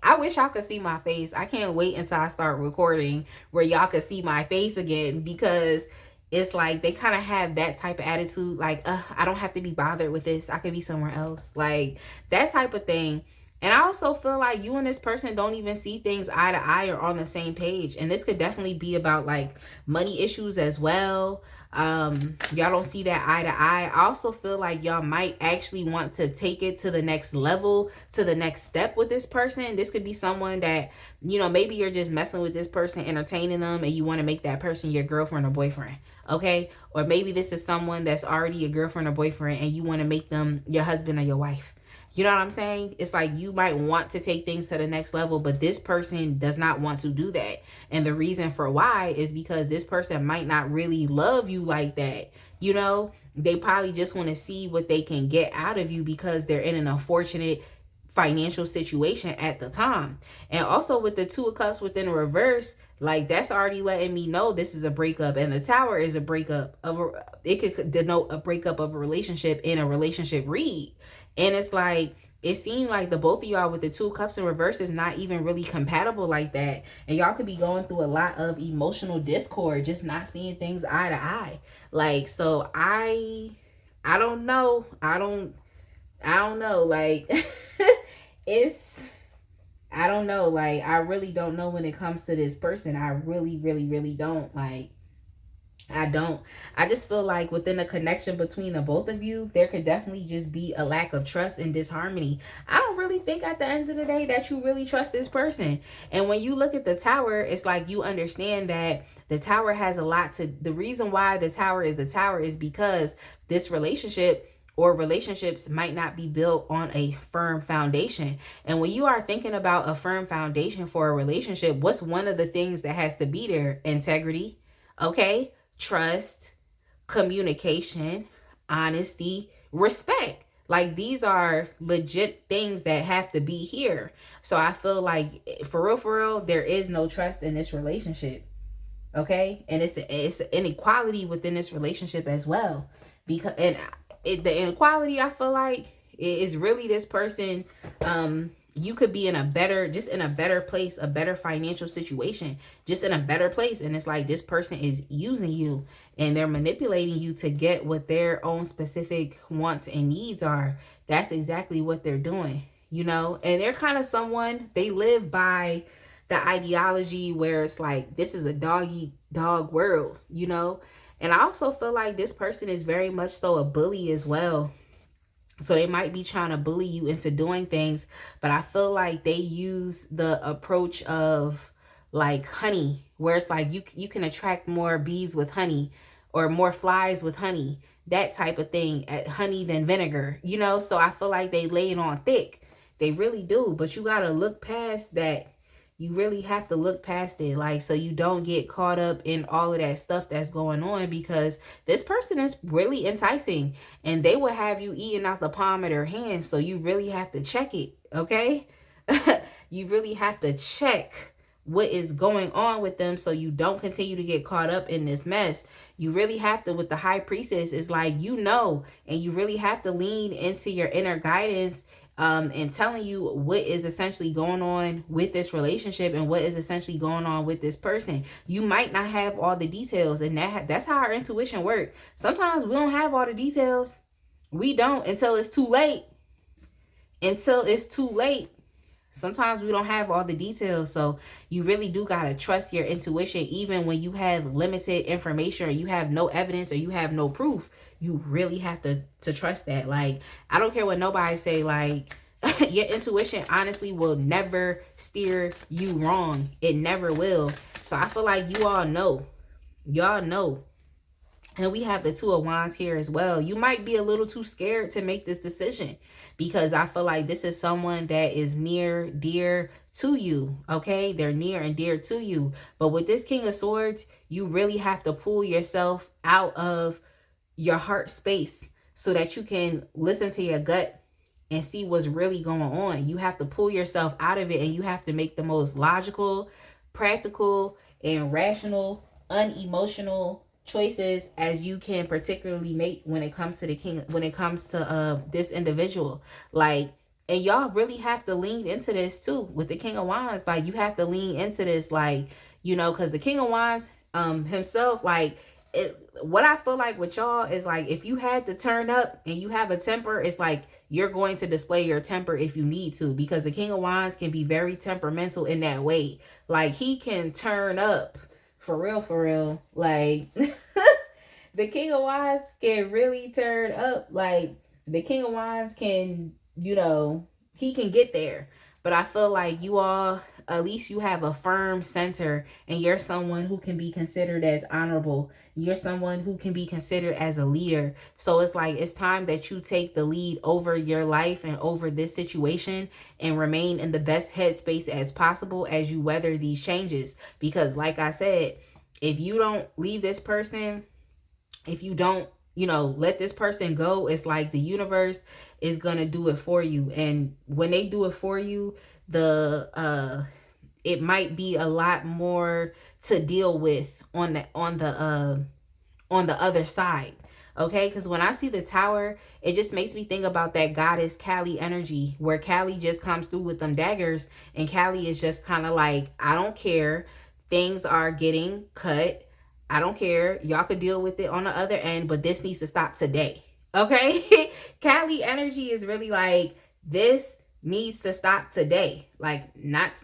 I wish y'all could see my face. I can't wait until I start recording where y'all could see my face again, because it's like they kind of have that type of attitude, like, I don't have to be bothered with this. I could be somewhere else. Like, that type of thing. And I also feel like you and this person don't even see things eye to eye or on the same page. And this could definitely be about like money issues as well. Y'all don't see that eye to eye. I also feel like y'all might actually want to take it to the next level, to the next step with this person. This could be someone that, you know, maybe you're just messing with this person, entertaining them, and you want to make that person your girlfriend or boyfriend. Okay. Or maybe this is someone that's already a girlfriend or boyfriend and you want to make them your husband or your wife. You know what I'm saying? It's like you might want to take things to the next level, but this person does not want to do that. And the reason for why is because this person might not really love you like that. You know, they probably just want to see what they can get out of you because they're in an unfortunate financial situation at the time. And also with the Two of Cups within a reverse, like that's already letting me know this is a breakup. And the Tower is a breakup of it could denote a breakup of a relationship in a relationship read. And it's like, it seemed like the both of y'all with the Two of Cups in reverse is not even really compatible like that. And y'all could be going through a lot of emotional discord, just not seeing things eye to eye. Like, so I don't know. I don't know. Like, I don't know. Like, I really don't know when it comes to this person. I really, really, really don't. Like, I don't. I just feel like within the connection between the both of you, there could definitely just be a lack of trust and disharmony. I don't really think at the end of the day that you really trust this person. And when you look at the Tower, it's like you understand that the Tower has a lot to, the reason why the Tower is because this relationship or relationships might not be built on a firm foundation. And when you are thinking about a firm foundation for a relationship, what's one of the things that has to be there? Integrity. Okay. Trust, communication, honesty, respect. Like, these are legit things that have to be here. So I feel like for real, there is no trust in this relationship. Okay. And it's inequality within this relationship as well. Because, and the inequality, I feel like, is really this person, you could be in a better place, a better financial situation, just in a better place. And it's like this person is using you and they're manipulating you to get what their own specific wants and needs are. That's exactly what they're doing, you know? And they're kind of someone, they live by the ideology where it's like, this is a dog world, you know? And I also feel like this person is very much so a bully as well. So they might be trying to bully you into doing things, but I feel like they use the approach of like honey, where it's like you can attract more bees with honey or more flies with honey, that type of thing, at honey than vinegar, you know? So I feel like they lay it on thick. They really do, but you got to look past that. You really have to look past it, like, so you don't get caught up in all of that stuff that's going on, because this person is really enticing and they will have you eating out the palm of their hand. So you really have to check it, okay? You really have to check what is going on with them so you don't continue to get caught up in this mess. You really have to, with the High Priestess, is like, you know, and you really have to lean into your inner guidance, and telling you what is essentially going on with this relationship and what is essentially going on with this person. You might not have all the details, and that's how our intuition works. Sometimes we don't have all the details. We don't until it's too late. Sometimes we don't have all the details. So you really do got to trust your intuition, even when you have limited information or you have no evidence or you have no proof. You really have to trust that. Like, I don't care what nobody say, like, your intuition honestly will never steer you wrong. It never will. So I feel like you all know. Y'all know. And we have the Two of Wands here as well. You might be a little too scared to make this decision, because I feel like this is someone that is near, dear to you, okay? They're near and dear to you. But with this King of Swords, you really have to pull yourself out of your heart space so that you can listen to your gut and see what's really going on. You have to pull yourself out of it, and you have to make the most logical, practical, and rational, unemotional choices as you can particularly make when it comes to this individual. Like, and y'all really have to lean into this too with the King of Wands. Like, you have to lean into this, like, you know, because the King of Wands himself, like, what I feel like with y'all is like, if you had to turn up and you have a temper, it's like you're going to display your temper if you need to, because the King of Wands can be very temperamental in that way. Like, he can turn up for real, like The King of Wands can really turn up. Like, the King of Wands can, you know, he can get there. But I feel like you all, at least you have a firm center, and you're someone who can be considered as honorable. You're someone who can be considered as a leader. So it's like, it's time that you take the lead over your life and over this situation, and remain in the best headspace as possible as you weather these changes. Because like I said, if you don't leave this person, if you don't, you know, let this person go, it's like the universe is gonna do it for you. And when they do it for you, the it might be a lot more to deal with on the other side. Okay, because when I see the Tower, it just makes me think about that goddess Callie energy, where Callie just comes through with them daggers, and Callie is just kind of like, I don't care, things are getting cut, I don't care, y'all could deal with it on the other end, but this needs to stop today. Okay. Callie energy is really like, this needs to stop today, like not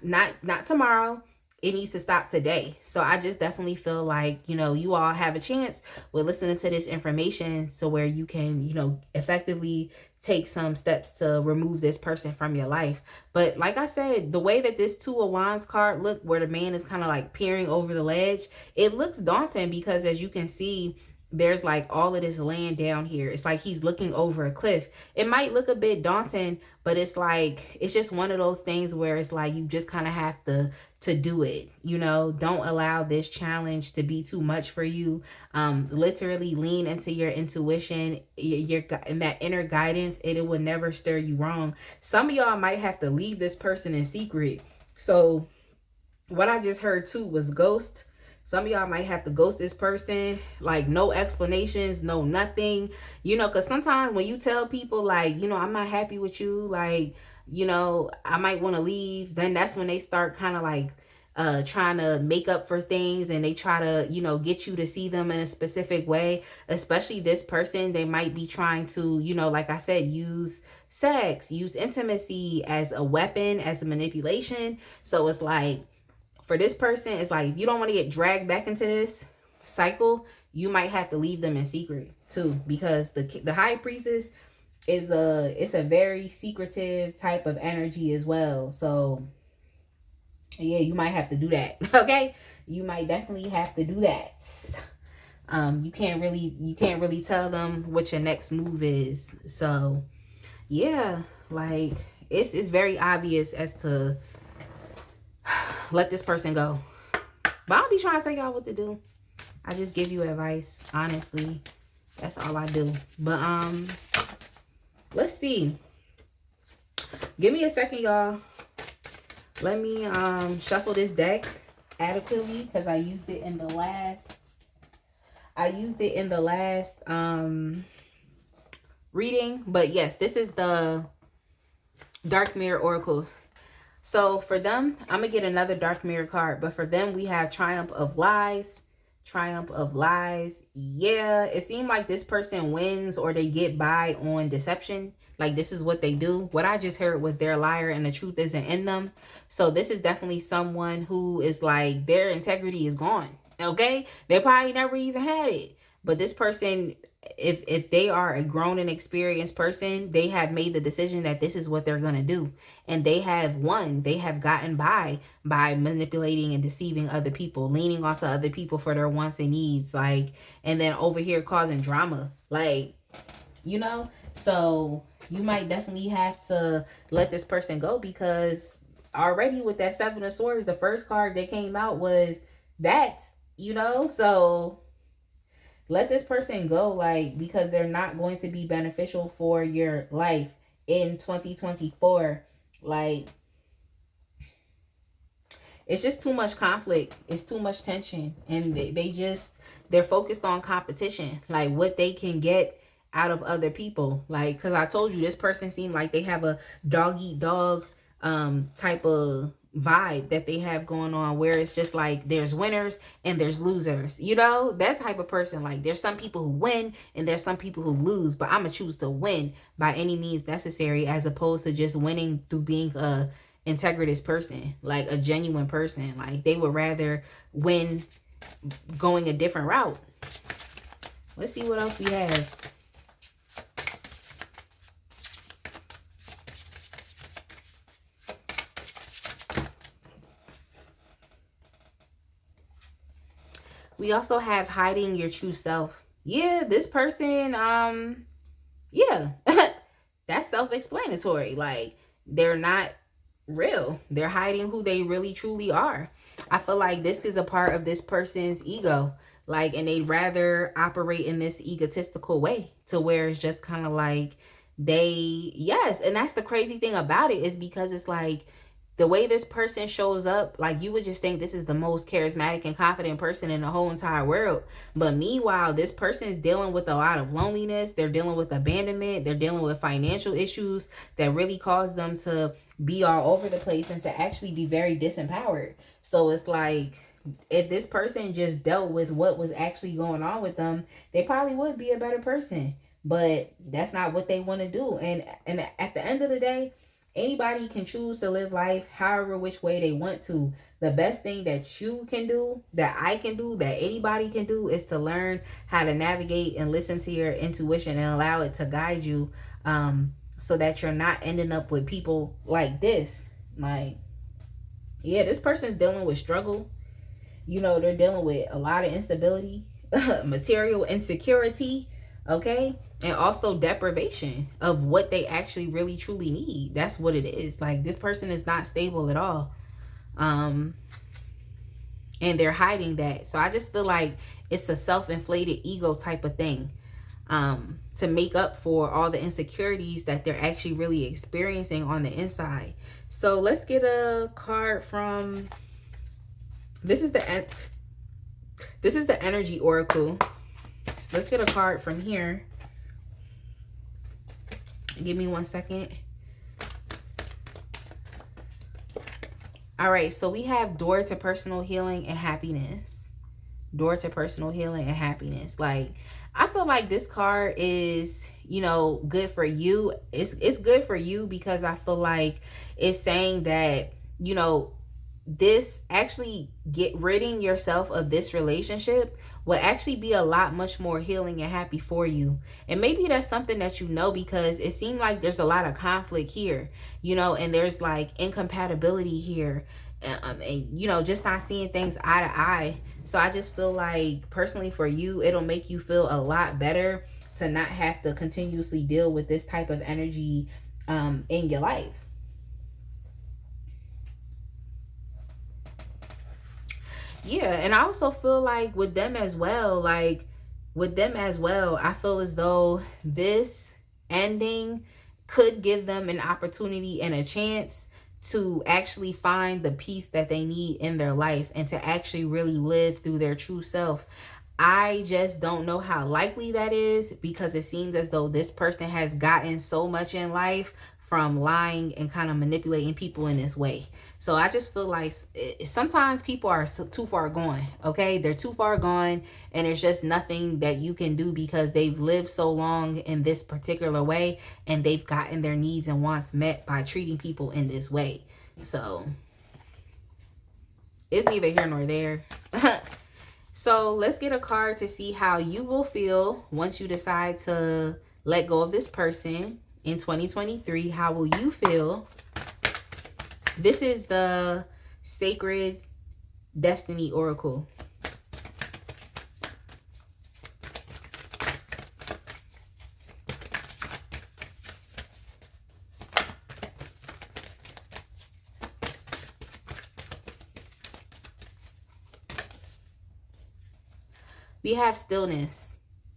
tomorrow, it needs to stop today. So I just definitely feel like, you know, you all have a chance with listening to this information, so where you can, you know, effectively take some steps to remove this person from your life. But like I said, the way that this Two of Wands card look, where the man is kind of like peering over the ledge, it looks daunting, because as you can see, there's like all of this land down here. It's like he's looking over a cliff. It might look a bit daunting, but it's like, it's just one of those things where it's like, you just kind of have to do it. You know, don't allow this challenge to be too much for you. Literally lean into your intuition, your and that inner guidance, and it will never stir you wrong. Some of y'all might have to leave this person in secret. So what I just heard too was ghost. Some of y'all might have to ghost this person, like no explanations, no nothing, you know, because sometimes when you tell people like, you know, I'm not happy with you, like, you know, I might want to leave, then that's when they start kind of like trying to make up for things, and they try to, you know, get you to see them in a specific way. Especially this person, they might be trying to, you know, like I said, use sex, use intimacy as a weapon, as a manipulation. So it's like, for this person, it's like, if you don't want to get dragged back into this cycle, you might have to leave them in secret too, because the High Priestess is it's a very secretive type of energy as well. So yeah, you might have to do that. Okay, you might definitely have to do that. You can't really tell them what your next move is. So yeah, like it's very obvious as to let this person go. But I don't be trying to tell y'all what to do. I just give you advice, honestly. That's all I do. But let's see. Give me a second, y'all. Let me shuffle this deck adequately, because I used it in the last reading. But yes, this is the Dark Mirror Oracle. So for them, I'm going to get another Dark Mirror card. But for them, we have Triumph of Lies. Triumph of Lies. Yeah, it seemed like this person wins, or they get by on deception. Like, this is what they do. What I just heard was they're a liar and the truth isn't in them. So this is definitely someone who is like, their integrity is gone. Okay? They probably never even had it. But this person, if they are a grown and experienced person, they have made the decision that this is what they're going to do. And they have won. They have gotten by manipulating and deceiving other people, leaning onto other people for their wants and needs. Like, and then over here causing drama. Like, you know, so you might definitely have to let this person go, because already with that Seven of Swords, the first card that came out was that, you know, so let this person go, like, because they're not going to be beneficial for your life in 2024. Like, it's just too much conflict. It's too much tension. And they're focused on competition, like what they can get out of other people. Like, because I told you, this person seemed like they have a dog eat dog type of vibe that they have going on, where it's just like there's winners and there's losers, you know, that type of person. Like, there's some people who win and there's some people who lose, but I'm gonna choose to win by any means necessary, as opposed to just winning through being a integritous person, like a genuine person. Like, they would rather win going a different route. Let's see what else we have. We also have hiding your true self. Yeah, this person, yeah, that's self-explanatory. Like, they're not real. They're hiding who they really truly are. I feel like this is a part of this person's ego. Like, and they'd rather operate in this egotistical way to where it's just kind of like yes. And that's the crazy thing about it, is because it's like, the way this person shows up, like, you would just think this is the most charismatic and confident person in the whole entire world. But meanwhile, this person is dealing with a lot of loneliness. They're dealing with abandonment. They're dealing with financial issues that really cause them to be all over the place and to actually be very disempowered. So it's like, if this person just dealt with what was actually going on with them, they probably would be a better person. But that's not what they want to do. And at the end of the day, anybody can choose to live life however which way they want to. The best thing that you can do, that I can do, that anybody can do, is to learn how to navigate and listen to your intuition and allow it to guide you, so that you're not ending up with people like this. Like, yeah, this person's dealing with struggle. You know, they're dealing with a lot of instability, material insecurity, okay? And also deprivation of what they actually really truly need. That's what it is. Like, this person is not stable at all. And they're hiding that. So I just feel like it's a self-inflated ego type of thing, to make up for all the insecurities that they're actually really experiencing on the inside. So let's get a card from, this is the energy oracle. So let's get a card from here. Give me 1 second. All right, so we have door to personal healing and happiness. Door to personal healing and happiness. Like, I feel like this card is, you know, good for you. It's good for you because I feel like it's saying that, you know, this actually ridding yourself of this relationship will actually be a lot much more healing and happy for you. And maybe that's something that you know, because it seemed like there's a lot of conflict here, you know, and there's like incompatibility here, and you know, just not seeing things eye to eye. So I just feel like personally for you, it'll make you feel a lot better to not have to continuously deal with this type of energy in your life. Yeah, and I also feel like with them as well, I feel as though this ending could give them an opportunity and a chance to actually find the peace that they need in their life and to actually really live through their true self. I just don't know how likely that is, because it seems as though this person has gotten so much in life from lying and kind of manipulating people in this way. So I just feel like sometimes people are too far gone, okay? They're too far gone, and there's just nothing that you can do because they've lived so long in this particular way, and they've gotten their needs and wants met by treating people in this way. So it's neither here nor there. So let's get a card to see how you will feel once you decide to let go of this person in 2023. How will you feel? This is the Sacred Destiny Oracle. We have stillness.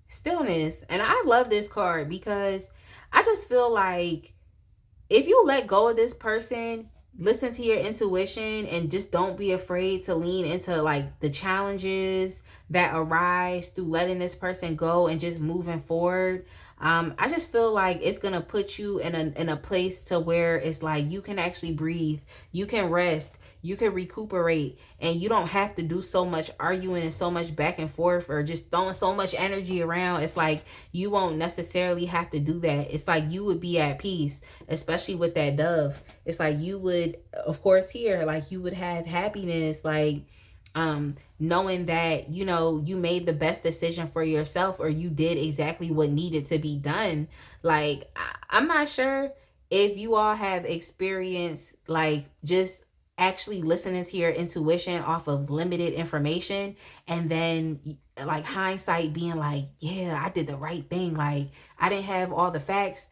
Stillness. And I love this card because I just feel like if you let go of this person, listen to your intuition and just don't be afraid to lean into like the challenges that arise through letting this person go and just moving forward. I just feel like it's gonna put you in a place to where it's like you can actually breathe, you can rest, you can recuperate, and you don't have to do so much arguing and so much back and forth or just throwing so much energy around. It's like you won't necessarily have to do that. It's like you would be at peace, especially with that dove. It's like you would, of course, here, like you would have happiness, like knowing that, you know, you made the best decision for yourself, or you did exactly what needed to be done. Like, I'm not sure if you all have experienced like just actually listening to your intuition off of limited information, and then like hindsight being like, yeah, I did the right thing. Like, I didn't have all the facts.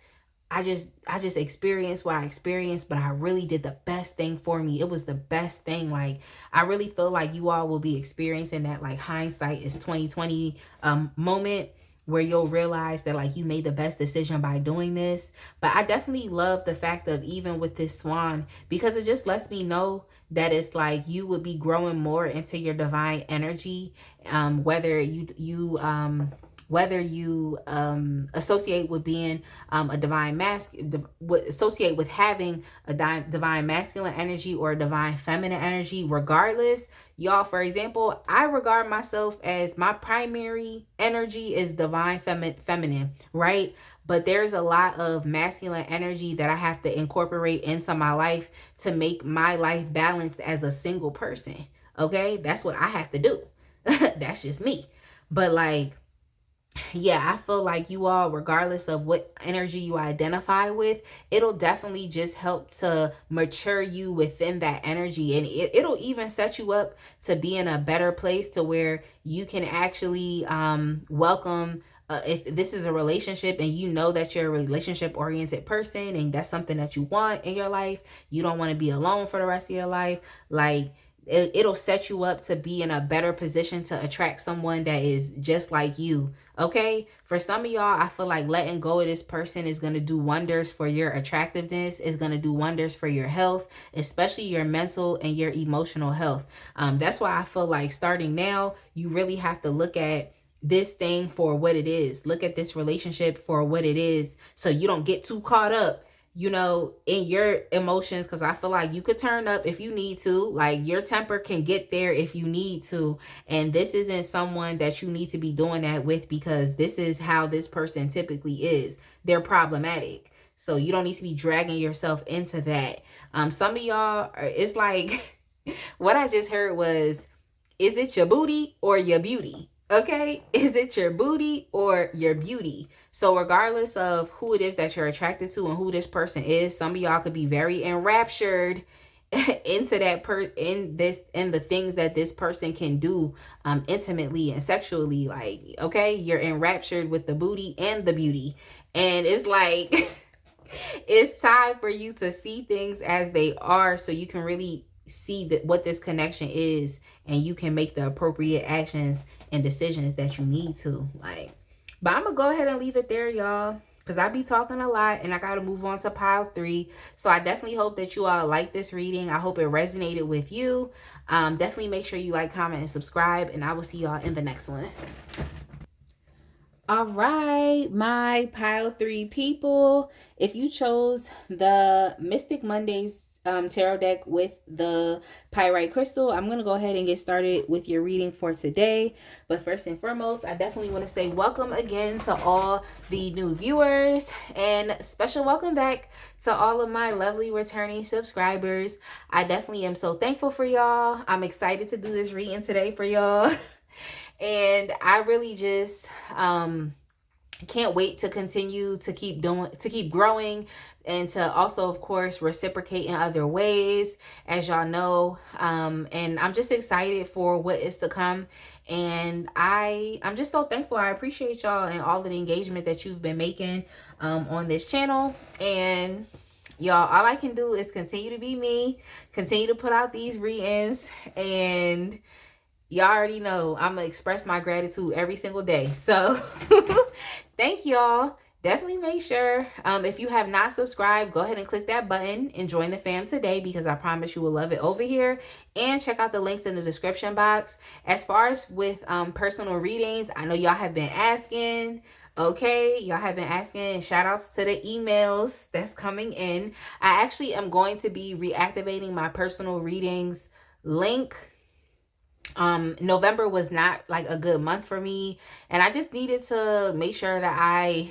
I just experienced what I experienced, but I really did the best thing for me. It was the best thing. Like, I really feel like you all will be experiencing that, like, hindsight is 2020 moment, where you'll realize that like you made the best decision by doing this. But I definitely love the fact of, even with this swan, because it just lets me know that it's like you would be growing more into your divine energy, whether you associate with being a divine associate with having a divine masculine energy or a divine feminine energy. Regardless, y'all, for example, I regard myself as, my primary energy is divine feminine, right? But there's a lot of masculine energy that I have to incorporate into my life to make my life balanced as a single person. Okay, that's what I have to do. That's just me. But like, yeah, I feel like you all, regardless of what energy you identify with, it'll definitely just help to mature you within that energy. And it'll even set you up to be in a better place, to where you can actually welcome, if this is a relationship and you know that you're a relationship oriented person and that's something that you want in your life, you don't want to be alone for the rest of your life. Like, it'll set you up to be in a better position to attract someone that is just like you. Okay, for some of y'all, I feel like letting go of this person is going to do wonders for your attractiveness, is going to do wonders for your health, especially your mental and your emotional health. That's why I feel like starting now, you really have to look at this thing for what it is. Look at this relationship for what it is, so you don't get too caught up, you know, in your emotions. Because I feel like you could turn up if you need to. Like, your temper can get there if you need to. And this isn't someone that you need to be doing that with, because this is how this person typically is. They're problematic. So you don't need to be dragging yourself into that. Some of y'all it's like what I just heard was, is it your booty or your beauty? Okay, is it your booty or your beauty? So regardless of who it is that you're attracted to and who this person is, some of y'all could be very enraptured into that in the things that this person can do intimately and sexually. Like, okay, you're enraptured with the booty and the beauty. And it's like it's time for you to see things as they are, so you can really see that what this connection is, and you can make the appropriate actions and decisions that you need to. Like, but I'm gonna go ahead and leave it there, y'all, because I be talking a lot and I gotta move on to pile 3. So I definitely hope that you all like this reading. I hope it resonated with you. Definitely make sure you like, comment, and subscribe, and I will see y'all in the next one. All right, my pile 3 people, if you chose the Mystic Mondays tarot deck with the pyrite crystal, I'm going to go ahead and get started with your reading for today. But first and foremost, I definitely want to say welcome again to all the new viewers, and special welcome back to all of my lovely returning subscribers. I definitely am so thankful for y'all. I'm excited to do this reading today for y'all. And I really just can't wait to continue to keep growing, and to also, of course, reciprocate in other ways, as y'all know. And I'm just excited for what is to come. And I'm just so thankful. I appreciate y'all and all of the engagement that you've been making on this channel. And y'all, all I can do is continue to be me, continue to put out these readings, and y'all already know I'm gonna express my gratitude every single day. So thank y'all. Definitely make sure, if you have not subscribed, go ahead and click that button and join the fam today, because I promise you will love it over here. And check out the links in the description box. As far as with personal readings, I know y'all have been asking. Okay, y'all have been asking. Shout outs to the emails that's coming in. I actually am going to be reactivating my personal readings link. November was not like a good month for me, and I just needed to make sure that I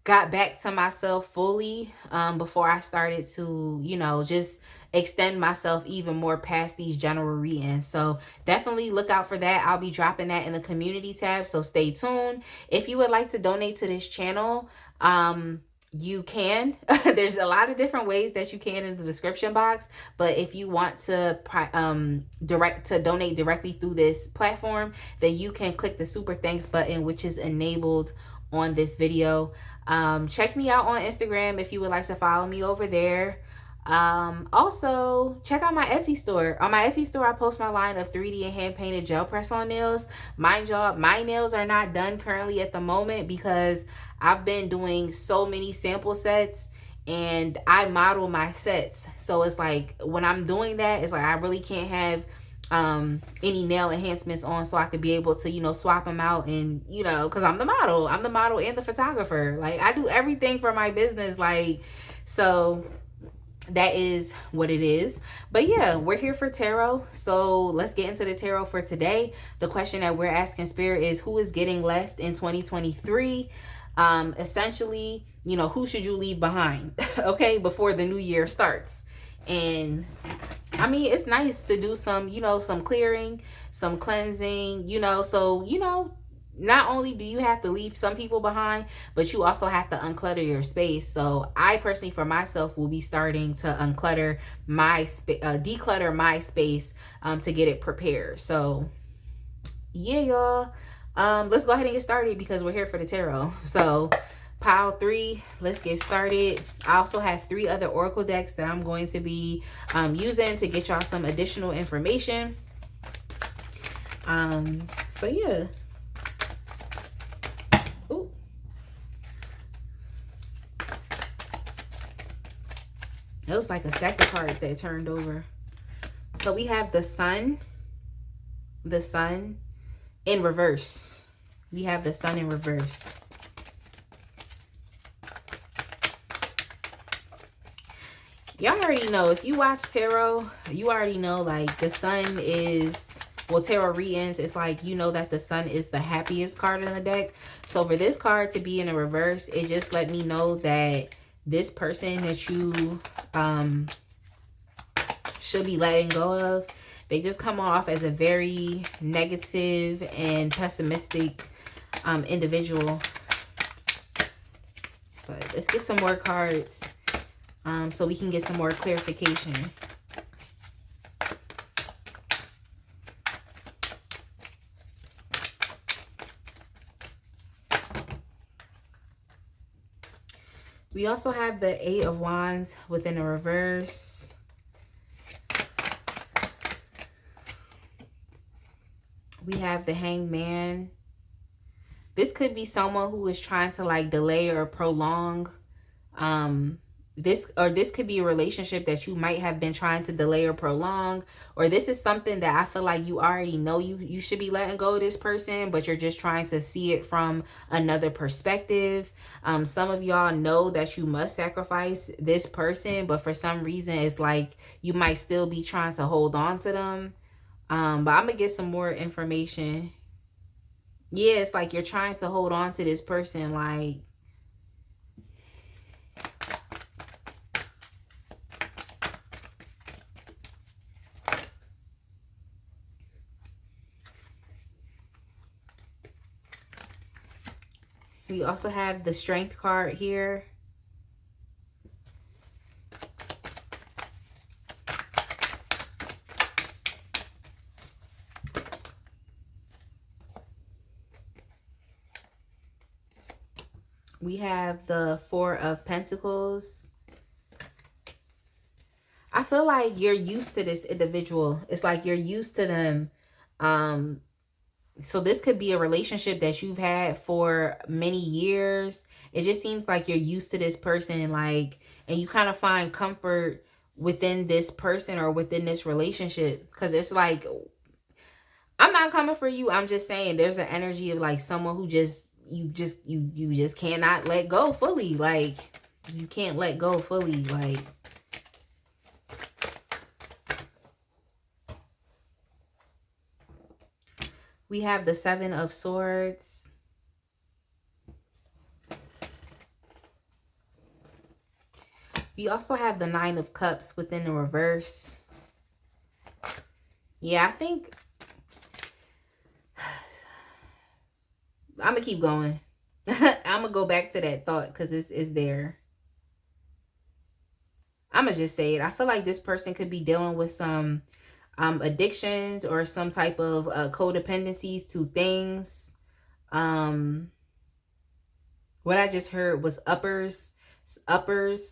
got back to myself fully before I started to, you know, just extend myself even more past these general readings. So definitely look out for that. I'll be dropping that in the community tab, so stay tuned. If you would like to donate to this channel, you can. There's a lot of different ways that you can in the description box, but if you want to donate directly through this platform, then you can click the super thanks button, which is enabled on this video. Check me out on Instagram if you would like to follow me over there. Also check out my Etsy store. On my Etsy store, I post my line of 3D and hand painted gel press on nails. Mind y'all, my nails are not done currently at the moment because I've been doing so many sample sets and I model my sets. So it's like when I'm doing that, it's like I really can't have any nail enhancements on, so I could be able to, you know, swap them out. And, you know, because I'm the model and the photographer. Like, I do everything for my business. Like, so that is what it is. But yeah, we're here for tarot, so let's get into the tarot for today. The question that we're asking Spirit is, who is getting left in 2023? Essentially, you know, who should you leave behind okay, before the new year starts? And I mean, it's nice to do some, you know, some clearing, some cleansing, you know. So, you know, not only do you have to leave some people behind, but you also have to unclutter your space. So I personally, for myself, will be starting to unclutter my declutter my space to get it prepared. So yeah, y'all, let's go ahead and get started because we're here for the tarot. So pile 3, let's get started. I also have 3 other oracle decks that I'm going to be using to get y'all some additional information. So yeah. Ooh. It was like a stack of cards that turned over. So we have the sun in reverse. We have the sun in reverse. Y'all already know, if you watch tarot, you already know, like, the sun is, well, tarot readings, it's like, you know that the sun is the happiest card in the deck. So for this card to be in a reverse, it just let me know that this person that you should be letting go of, they just come off as a very negative and pessimistic individual. But let's get some more cards so we can get some more clarification. We also have the 8 of Wands within a reverse. We have the Hanged Man. This could be someone who is trying to, like, delay or prolong this could be a relationship that you might have been trying to delay or prolong, or this is something that I feel like you already know you should be letting go of this person, but you're just trying to see it from another perspective. Some of y'all know that you must sacrifice this person, but for some reason it's like you might still be trying to hold on to them. But I'm gonna get some more information. Yeah, it's like you're trying to hold on to this person, like, we also have the Strength card here. We have the 4 of Pentacles. I feel like you're used to this individual. It's like you're used to them. So this could be a relationship that you've had for many years. It just seems like you're used to this person, like, and you kind of find comfort within this person or within this relationship. Because it's like, I'm not coming for you. I'm just saying there's an energy of like someone who you just cannot let go fully. Like, you can't let go fully. Like, we have the 7 of Swords. We also have the Nine of Cups within the reverse. Yeah, I think I'm gonna keep going. I'm gonna go back to that thought because it's there. I'm gonna just say it. I feel like this person could be dealing with some addictions or some type of codependencies to things. What I just heard was uppers,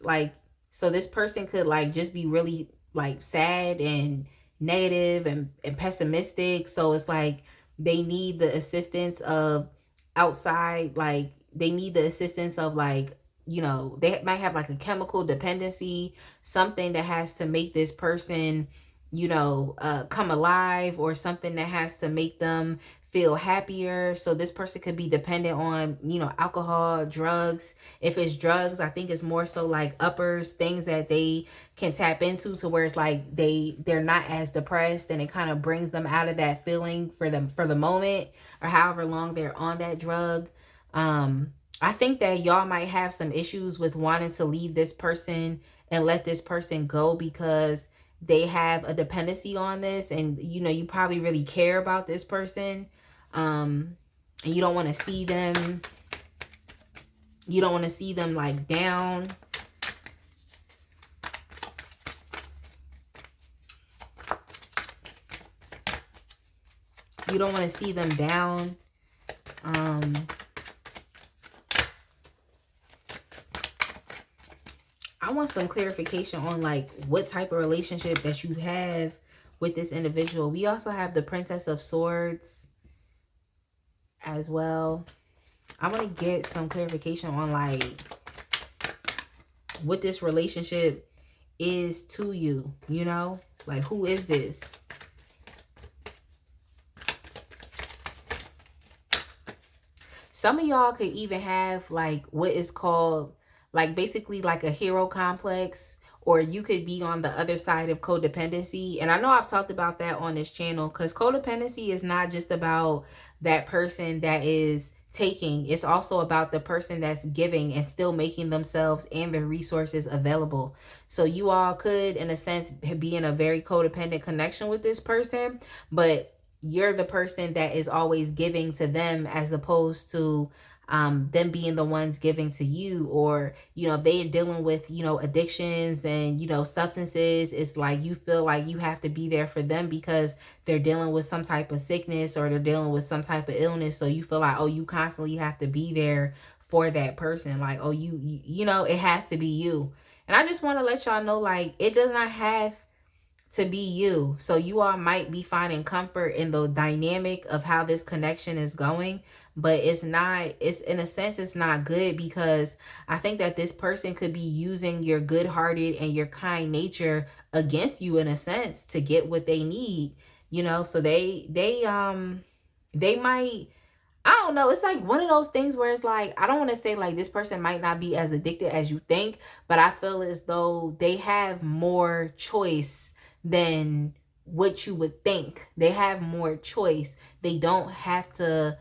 like, so this person could like just be really like sad and negative and pessimistic. So it's like they need the assistance of outside, like they need the assistance of like, you know, they might have like a chemical dependency, something that has to make this person, you know, come alive, or something that has to make them feel happier. So this person could be dependent on, you know, alcohol, drugs. If it's drugs, I think it's more so like uppers, things that they can tap into to where it's like they're not as depressed, and it kind of brings them out of that feeling for them for the moment, or however long they're on that drug. I think that y'all might have some issues with wanting to leave this person and let this person go because they have a dependency on this, and you know, you probably really care about this person. And you don't want to see them, like down. You don't want to see them down. I want some clarification on like what type of relationship that you have with this individual. We also have the Princess of Swords as well. I want to get some clarification on like what this relationship is to you, you know? Like, who is this? Some of y'all could even have like what is called like basically like a hero complex, or you could be on the other side of codependency. And I know I've talked about that on this channel, because codependency is not just about that person that is taking. It's also about the person that's giving and still making themselves and their resources available. So you all could, in a sense, be in a very codependent connection with this person, but you're the person that is always giving to them, as opposed to them being the ones giving to you. Or, you know, if they are dealing with, you know, addictions and, you know, substances, it's like you feel like you have to be there for them because they're dealing with some type of sickness, or they're dealing with some type of illness. So you feel like, oh, you constantly have to be there for that person. Like, oh, you know, it has to be you. And I just want to let y'all know, like, it does not have to be you. So you all might be finding comfort in the dynamic of how this connection is going, but it's in a sense, it's not good, because I think that this person could be using your good-hearted and your kind nature against you, in a sense, to get what they need, you know. So they might, I don't know. It's like one of those things where it's like, I don't want to say like this person might not be as addicted as you think, but I feel as though they have more choice than what you would think. They have more choice. They don't have to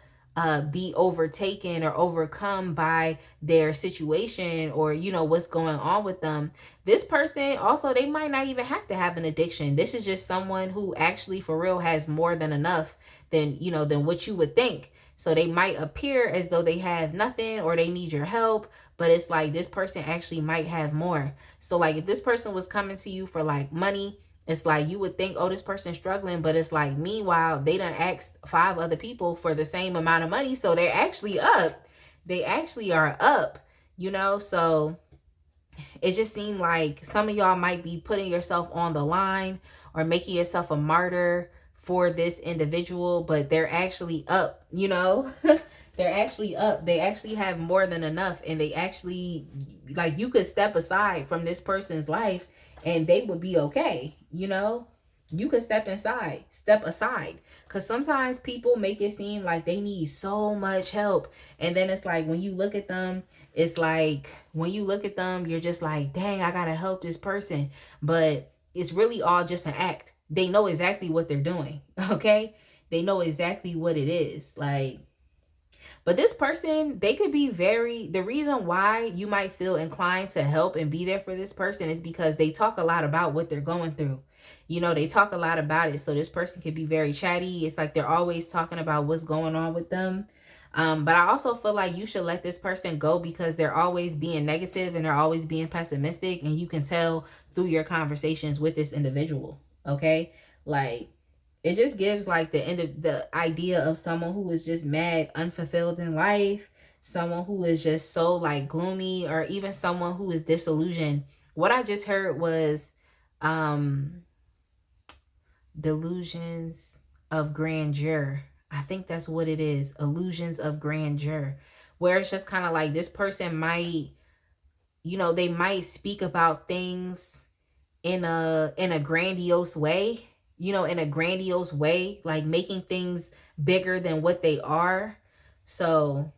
be overtaken or overcome by their situation, or, you know, what's going on with them. This person also, they might not even have to have an addiction. This is just someone who actually for real has more than enough than, you know, than what you would think. So they might appear as though they have nothing or they need your help, but it's like this person actually might have more. So like if this person was coming to you for like money, it's like you would think, oh, this person's struggling, but it's like, meanwhile, they done asked 5 other people for the same amount of money. So they're actually up. They actually are up, you know? So it just seemed like some of y'all might be putting yourself on the line or making yourself a martyr for this individual, but they're actually up, you know? They're actually up. They actually have more than enough, and they actually, like, you could step aside from this person's life and they would be okay, you know? You could step aside, because sometimes people make it seem like they need so much help, and then it's like when you look at them, it's like when you look at them, you're just like, dang, I gotta help this person, but it's really all just an act. They know exactly what they're doing, okay? They know exactly what it is, like. But this person, they could be the reason why you might feel inclined to help and be there for this person is because they talk a lot about what they're going through. You know, they talk a lot about it. So this person could be very chatty. It's like they're always talking about what's going on with them. But I also feel like you should let this person go because they're always being negative and they're always being pessimistic. And you can tell through your conversations with this individual. Okay. Like, it just gives like the idea of someone who is just mad, unfulfilled in life, someone who is just so like gloomy, or even someone who is disillusioned. What I just heard was delusions of grandeur. I think that's what it is. Illusions of grandeur. Where it's just kind of like this person might, you know, they might speak about things in a grandiose way, you know, in a grandiose way, like making things bigger than what they are. So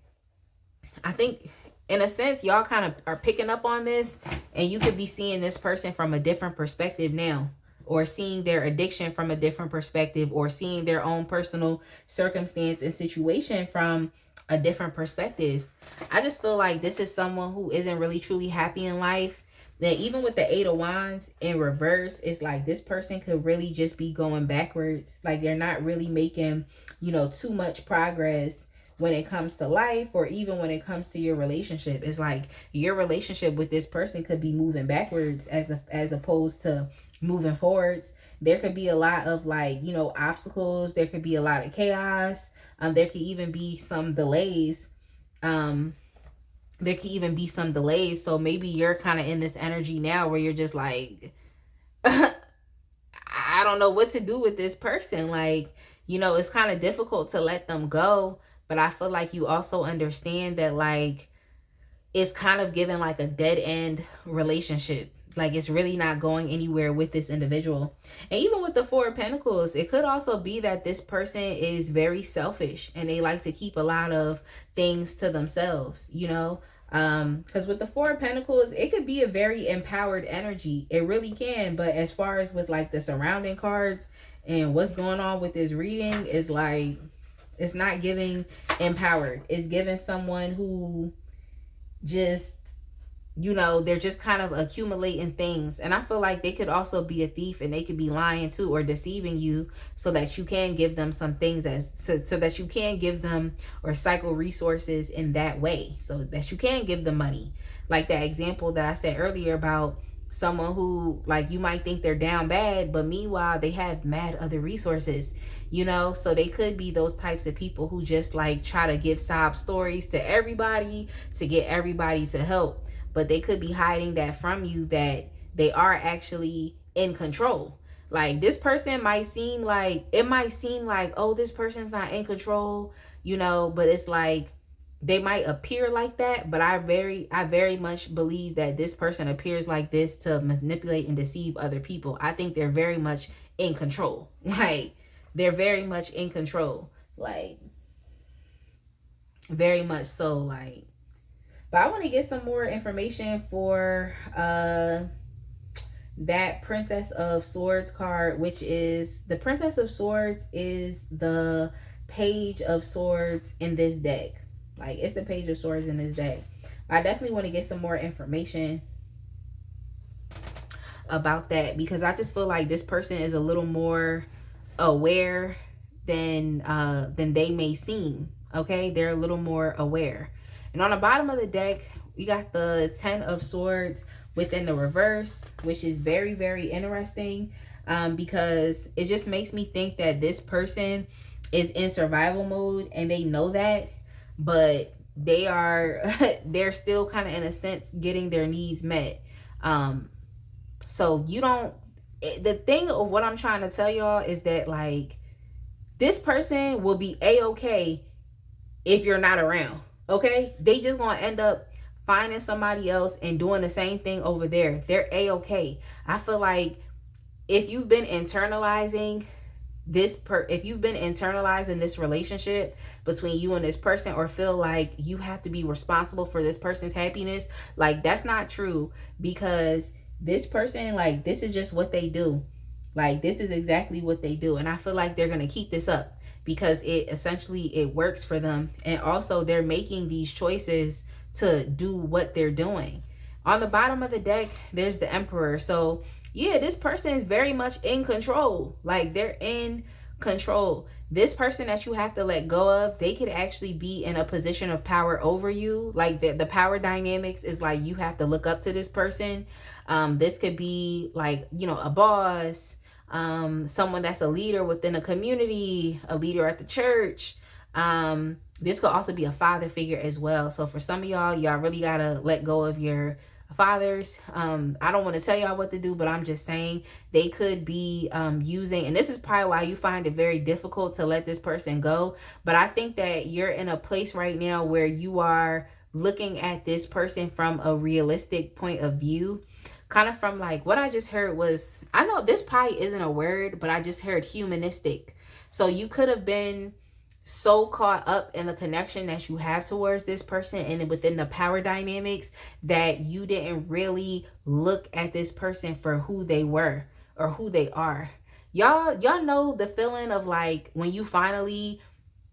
I think in a sense, y'all kind of are picking up on this, and you could be seeing this person from a different perspective now, or seeing their addiction from a different perspective, or seeing their own personal circumstance and situation from a different perspective. I just feel like this is someone who isn't really truly happy in life. That even with the 8 of Wands in reverse, it's like this person could really just be going backwards. Like they're not really making, you know, too much progress when it comes to life, or even when it comes to your relationship. It's like your relationship with this person could be moving backwards as opposed to moving forwards. There could be a lot of like, you know, obstacles. There could be a lot of chaos. There could even be some delays. So maybe you're kind of in this energy now where you're just like, I don't know what to do with this person. Like, you know, it's kind of difficult to let them go. But I feel like you also understand that, like, it's kind of given like a dead end relationship. Like, it's really not going anywhere with this individual. And even with the 4 of Pentacles, it could also be that this person is very selfish and they like to keep a lot of things to themselves, you know? Because with the 4 of Pentacles, it could be a very empowered energy. It really can. But as far as with like the surrounding cards and what's going on with this reading, is like, it's not giving empowered. It's giving someone who just, you know, they're just kind of accumulating things. And I feel like they could also be a thief, and they could be lying too, or deceiving you so that you can give them some things so that you can give them or cycle resources in that way, so that you can give them money. Like that example that I said earlier about someone who, like, you might think they're down bad, but meanwhile they have mad other resources, you know? So they could be those types of people who just like try to give sob stories to everybody to get everybody to help. But they could be hiding that from you, that they are actually in control. Like this person might seem like, oh, this person's not in control, you know, but it's like, they might appear like that, but I very much believe that this person appears like this to manipulate and deceive other people. I think they're very much in control. Like, they're very much in control. Like, very much so. Like, but I want to get some more information for that Princess of Swords card, which is the Princess of Swords is the Page of Swords in this deck. Like, it's the Page of Swords in this deck. I definitely want to get some more information about that, because I just feel like this person is a little more aware than they may seem. Okay, they're a little more aware. And on the bottom of the deck, we got the 10 of Swords within the reverse, which is very, very interesting, because it just makes me think that this person is in survival mode, and they know that, but they're still kind of, in a sense, getting their needs met. So you don't, the thing of what I'm trying to tell y'all is that, like, this person will be a-okay if you're not around. Okay, they just gonna end up finding somebody else and doing the same thing over there. They're a-okay. I feel like if you've been internalizing this relationship between you and this person, or feel like you have to be responsible for this person's happiness, like, that's not true, because this person, like, this is just what they do. Like, this is exactly what they do, and I feel like they're gonna keep this up. because it works for them. And also they're making these choices to do what they're doing. On the bottom of the deck, there's the Emperor. So yeah, this person is very much in control. Like, they're in control. This person that you have to let go of, they could actually be in a position of power over you. Like, the power dynamics is like, you have to look up to this person. This could be like, a boss, someone that's a leader within a community, a leader at the church. This could also be a father figure as well. So for some of y'all really gotta let go of your fathers. I don't want to tell y'all what to do, but I'm just saying they could be using, and this is probably why you find it very difficult to let this person go. But I think that you're in a place right now where you are looking at this person from a realistic point of view. Kind of from, like, what I just heard was, I know this probably isn't a word, but I just heard humanistic. So you could have been so caught up in the connection that you have towards this person and within the power dynamics that you didn't really look at this person for who they were or who they are. Y'all know the feeling of, like, when you finally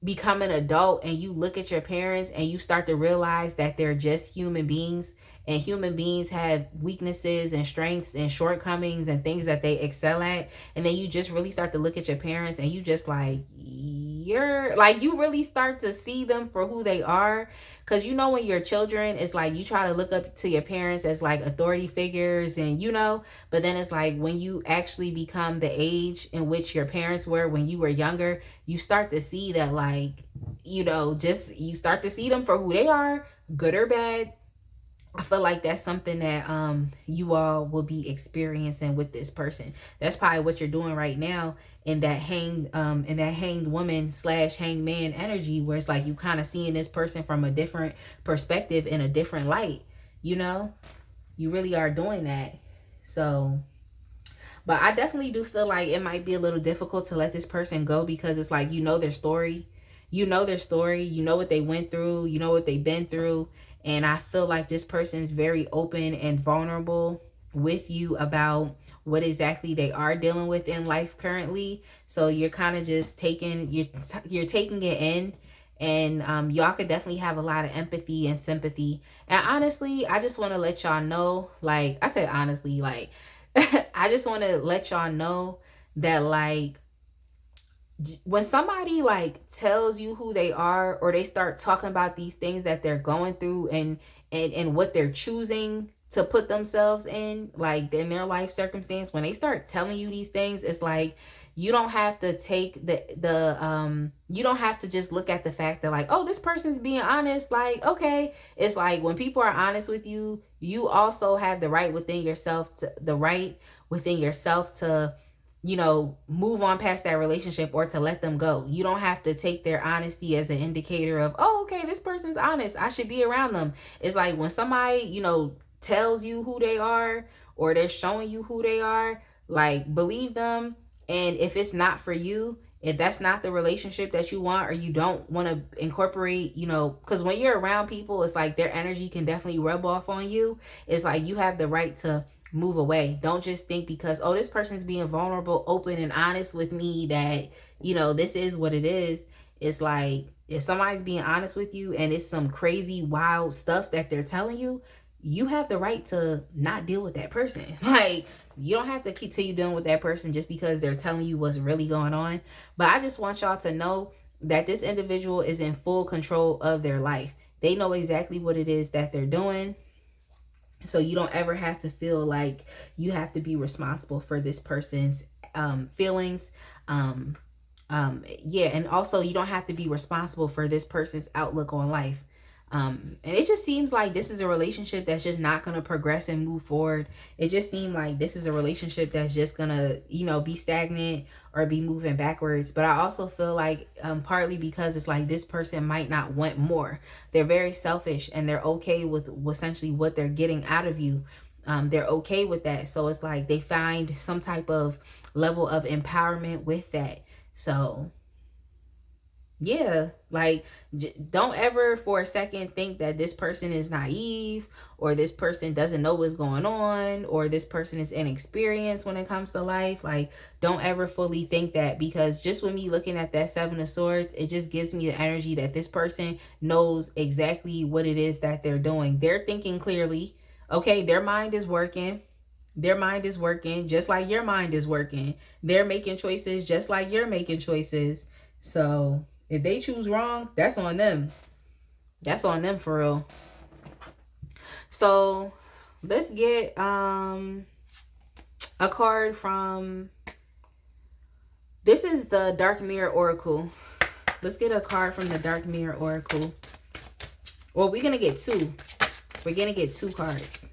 become an adult and you look at your parents and you start to realize that they're just human beings, and human beings have weaknesses and strengths and shortcomings and things that they excel at. And then you just really start to look at your parents and you just like, you really start to see them for who they are. Because when you're children, it's like you try to look up to your parents as like authority figures, and but then it's like when you actually become the age in which your parents were when you were younger, you start to see that, like, you start to see them for who they are, good or bad. I feel like that's something that you all will be experiencing with this person. That's probably what you're doing right now in that hanged woman / hanged man energy, where it's like you kind of seeing this person from a different perspective, in a different light. You really are doing that. So, but I definitely do feel like it might be a little difficult to let this person go, because it's like, their story. You know what they went through, what they've been through. And I feel like this person is very open and vulnerable with you about what exactly they are dealing with in life currently. So you're kind of just taking it in, and y'all could definitely have a lot of empathy and sympathy. And honestly, I just want to let y'all know, like I said, honestly, like I just want to let y'all know that, like, when somebody like tells you who they are, or they start talking about these things that they're going through and what they're choosing to put themselves in, like in their life circumstance, when they start telling you these things, it's like you don't have to take you don't have to just look at the fact that, like, oh, this person's being honest. Like, okay, it's like when people are honest with you, you also have the right within yourself to move on past that relationship, or to let them go. You don't have to take their honesty as an indicator of, oh, okay, this person's honest, I should be around them. It's like when somebody, tells you who they are, or they're showing you who they are, like, believe them. And if it's not for you, if that's not the relationship that you want, or you don't want to incorporate, because when you're around people, it's like their energy can definitely rub off on you. It's like you have the right to move away. Don't just think because, oh, this person's being vulnerable, open, and honest with me that, this is what it is. It's like, if somebody's being honest with you and it's some crazy, wild stuff that they're telling you, you have the right to not deal with that person. Like, you don't have to continue dealing with that person just because they're telling you what's really going on. But I just want y'all to know that this individual is in full control of their life. They know exactly what it is that they're doing. So you don't ever have to feel like you have to be responsible for this person's feelings. And also you don't have to be responsible for this person's outlook on life. And it just seems like this is a relationship that's just not going to progress and move forward. It just seems like this is a relationship that's just going to, be stagnant or be moving backwards. But I also feel like partly because it's like this person might not want more. They're very selfish, and they're okay with essentially what they're getting out of you. They're okay with that. So it's like they find some type of level of empowerment with that. So Yeah, like don't ever for a second think that this person is naive, or this person doesn't know what's going on, or this person is inexperienced when it comes to life. Like, don't ever fully think that, because just with me looking at that Seven of Swords, it just gives me the energy that this person knows exactly what it is that they're doing. They're thinking clearly. Okay, their mind is working. Their mind is working just like your mind is working. They're making choices just like you're making choices. So if they choose wrong, that's on them. That's on them for real. So let's get a card from, this is the Dark Mirror Oracle. Let's get a card from the Dark Mirror Oracle. Well, we're gonna get two. We're gonna get two cards.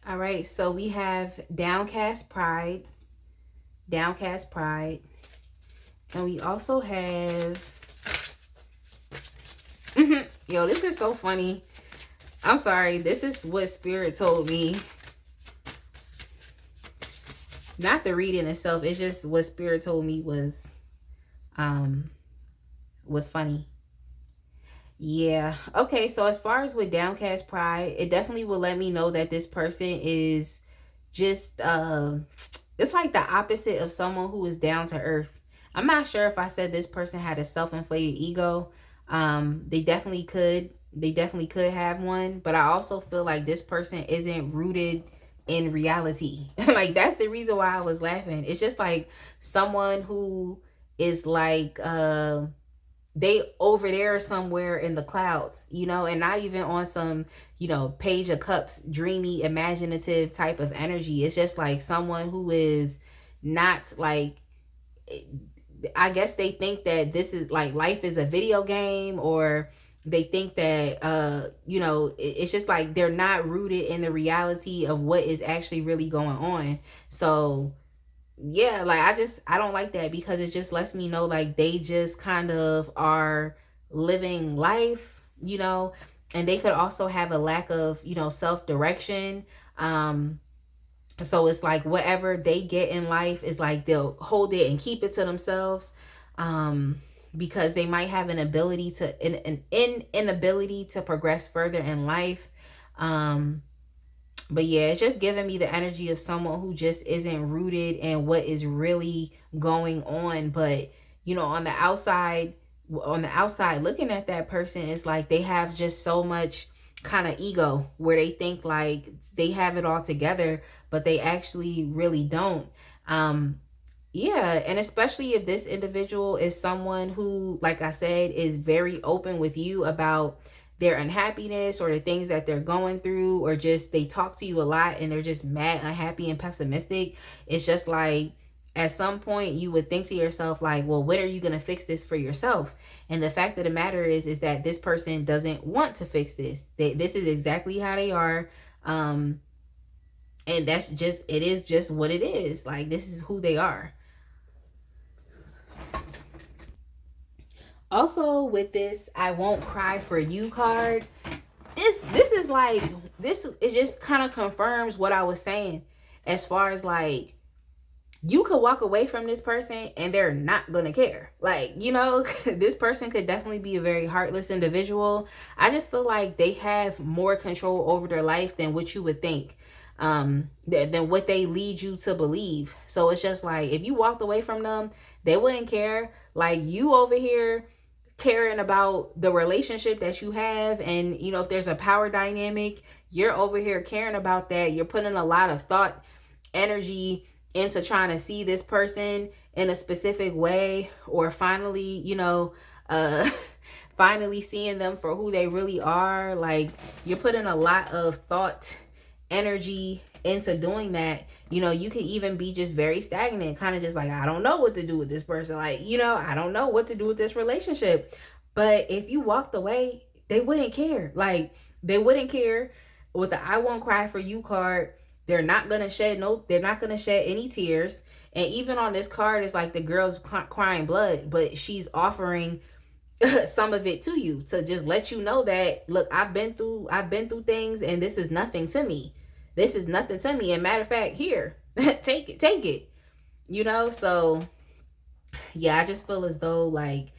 All right, so we have Downcast Pride. Downcast Pride. And we also have... Yo, this is so funny. I'm sorry. This is what Spirit told me. Not the reading itself. It's just what Spirit told me was funny. Yeah. Okay, so as far as with Downcast Pride, it definitely will let me know that this person is just it's like the opposite of someone who is down to earth. I'm not sure if I said this person had a self-inflated ego. They definitely could. They definitely could have one, but I also feel like this person isn't rooted in reality. Like, that's the reason why I was laughing. It's just like someone who is like they over there somewhere in the clouds, you know, and not even on some, you know, Page of Cups, dreamy, imaginative type of energy. It's just like someone who is not like, I guess they think that this is like life is a video game, or they think that you know, it's just like they're not rooted in the reality of what is actually really going on. So yeah, like I don't like that, because it just lets me know like they just kind of are living life, you know, and they could also have a lack of, you know, self-direction. So it's like whatever they get in life is like they'll hold it and keep it to themselves, because they might have an ability to an inability to progress further in life. But yeah, it's just giving me the energy of someone who just isn't rooted in what is really going on. But you know, on the outside looking at that person, it's like they have just so much kind of ego where they think like they have it all together, but they actually really don't. Yeah, and especially if this individual is someone who, like I said, is very open with you about their unhappiness or the things that they're going through, or just they talk to you a lot and they're just mad, unhappy, and pessimistic. It's just like at some point you would think to yourself like, well, when are you going to fix this for yourself? And the fact of the matter is that this person doesn't want to fix this. This is exactly how they are. And that's just, it is just what it is. Like, this is who they are. Also, with this I won't cry for you card, this is like, this, it just kind of confirms what I was saying, as far as like, you could walk away from this person and they're not gonna care. Like, you know, this person could definitely be a very heartless individual. I just feel like they have more control over their life than what you would think, than what they lead you to believe. So it's just like, if you walked away from them, they wouldn't care. Like, you over here caring about the relationship that you have, and you know, if there's a power dynamic, you're over here caring about that. You're putting a lot of thought, energy into trying to see this person in a specific way, or finally, you know, finally seeing them for who they really are. Like, you're putting a lot of thought, energy into doing that. You know, you could even be just very stagnant, kind of just like, I don't know what to do with this person. Like, you know, I don't know what to do with this relationship. But if you walked away, they wouldn't care. Like, they wouldn't care. With the I won't cry for you card, they're not gonna shed any tears. And even on this card, it's like the girl's crying blood, but she's offering some of it to you to just let you know that, look, I've been through things, and this is nothing to me. This is nothing to me. And matter of fact, here, take it. So yeah, I just feel as though like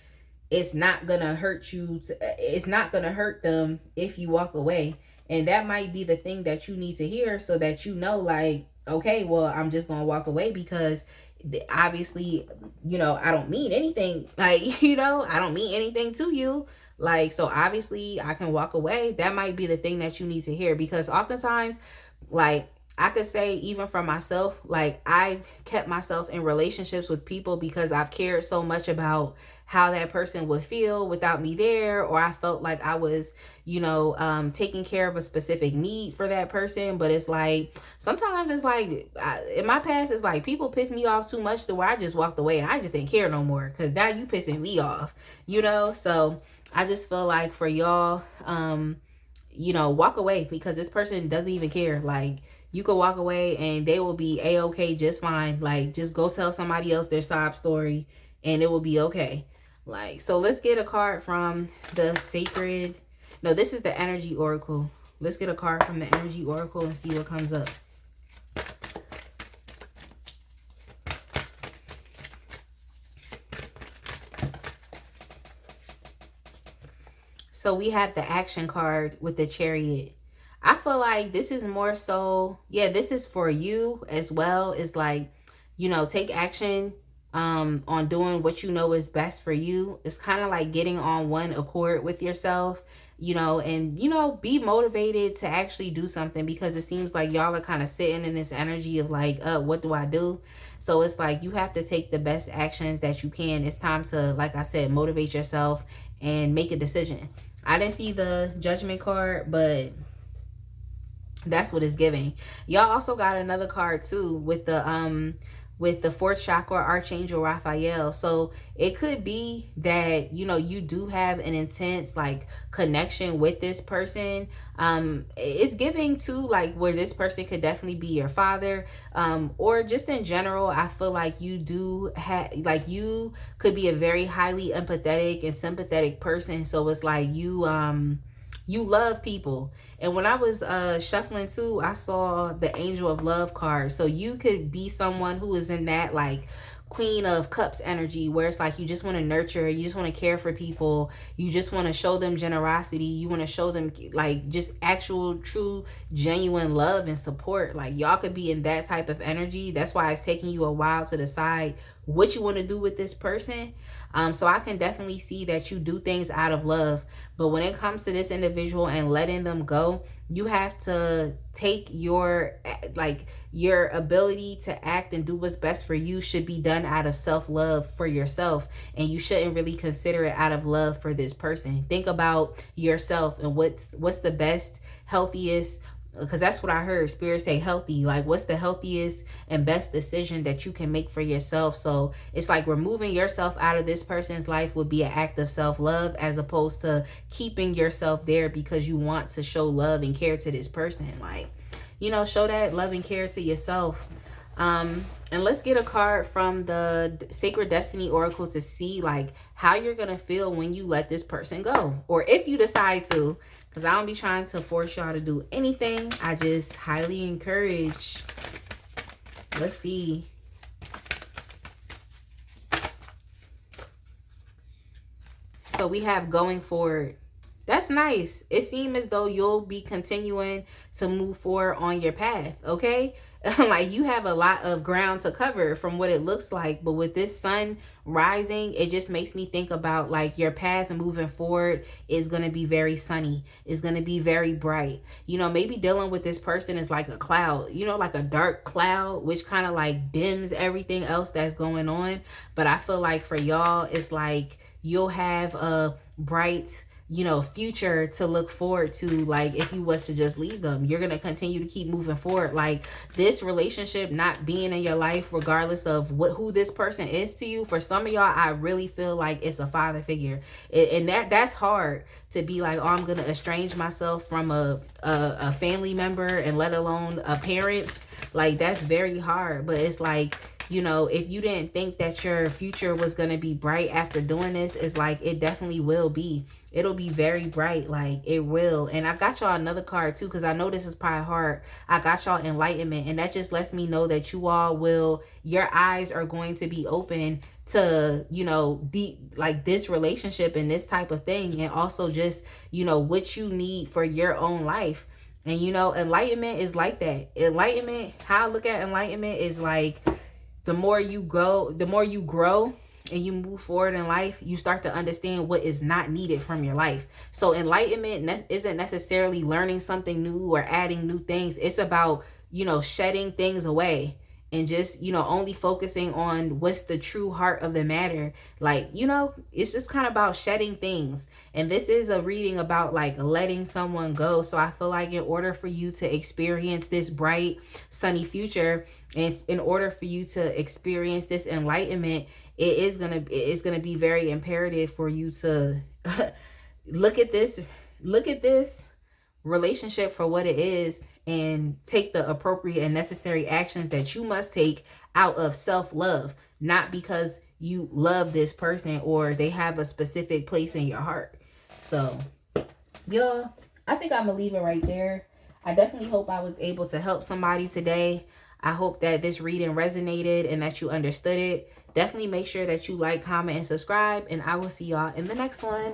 it's not gonna hurt it's not gonna hurt them if you walk away. And that might be the thing that you need to hear, so that like, okay, well, I'm just gonna walk away because obviously, I don't mean anything, like, I don't mean anything to you, like, so obviously I can walk away. That might be the thing that you need to hear, because oftentimes, like, I could say, even for myself, like, I've kept myself in relationships with people because I've cared so much about how that person would feel without me there, or I felt like I was, taking care of a specific need for that person. But it's like, sometimes it's like, in my past, it's like people piss me off too much to where I just walked away and I just didn't care no more, because now you pissing me off, so I just feel like for y'all, walk away, because this person doesn't even care. Like, you could walk away and they will be a-okay just fine. Like, just go tell somebody else their sob story and it will be okay. Like, so let's get a card from the sacred. No, this is the energy oracle. Let's get a card from the energy oracle and see what comes up. So we have the action card with the Chariot. I feel like this is more so, yeah, this is for you as well. It's like, take action on doing what you know is best for you. It's kind of like getting on one accord with yourself, and, be motivated to actually do something, because it seems like y'all are kind of sitting in this energy of like, what do I do? So it's like you have to take the best actions that you can. It's time to, like I said, motivate yourself and make a decision. I didn't see the Judgment card, but that's what it's giving. Y'all also got another card too with the fourth chakra archangel Raphael. So it could be that, you do have an intense like connection with this person. It's giving too, like, where this person could definitely be your father, or just in general. I feel like you do have, like, you could be a very highly empathetic and sympathetic person. So it's like you love people. And when I was shuffling too, I saw the Angel of Love card. So you could be someone who is in that like Queen of Cups energy, where it's like you just want to nurture, you just want to care for people, you just want to show them generosity, you want to show them like just actual true genuine love and support. Like, y'all could be in that type of energy. That's why it's taking you a while to decide what you want to do with this person. So I can definitely see that you do things out of love. But when it comes to this individual and letting them go, you have to take your ability to act and do what's best for you should be done out of self-love for yourself. And you shouldn't really consider it out of love for this person. Think about yourself and what's the best, healthiest, because that's what I heard Spirit say, healthy. Like, what's the healthiest and best decision that you can make for yourself? So it's like removing yourself out of this person's life would be an act of self-love, as opposed to keeping yourself there because you want to show love and care to this person. Like, show that love and care to yourself. And let's get a card from the Sacred Destiny Oracle to see like how you're gonna feel when you let this person go, or if you decide to, because I don't be trying to force y'all to do anything. I just highly encourage. Let's see. So we have going forward. That's nice. It seems as though you'll be continuing to move forward on your path, okay? Like, you have a lot of ground to cover from what it looks like. But with this sun rising, it just makes me think about like your path moving forward is going to be very sunny. It's going to be very bright. Maybe dealing with this person is like a cloud, like a dark cloud, which kind of like dims everything else that's going on. But I feel like for y'all, it's like you'll have a bright, you know, future to look forward to. Like if you was to just leave them, you're gonna continue to keep moving forward. Like this relationship not being in your life, regardless of who this person is to you, for some of y'all, I really feel like it's a father figure. And that's hard to be like, oh, I'm gonna estrange myself from a family member, and let alone a parent. Like that's very hard. But it's like, you know, if you didn't think that your future was going to be bright after doing this, it's like it definitely will be. It'll be very bright, like it will. And I got y'all another card too, because I know this is probably hard. I got y'all enlightenment, and that just lets me know that you all will, your eyes are going to be open to, you know, be like this relationship and this type of thing, and also just, you know, what you need for your own life. And you know, enlightenment is like that. Enlightenment, how I look at enlightenment is like, the more you grow and you move forward in life, you start to understand what is not needed from your life. So enlightenment isn't necessarily learning something new or adding new things. It's about, you know, shedding things away and just, you know, only focusing on what's the true heart of the matter. Like, you know, it's just kind of about shedding things. And this is a reading about like letting someone go. So I feel like in order for you to experience this bright, sunny future, and in order for you to experience this enlightenment, it's gonna be very imperative for you to look at this relationship for what it is, and take the appropriate and necessary actions that you must take out of self-love, not because you love this person or they have a specific place in your heart. So y'all, I think I'm gonna leave it right there. I definitely hope I was able to help somebody today. I hope that this reading resonated and that you understood it. Definitely make sure that you like, comment, and subscribe, and I will see y'all in the next one.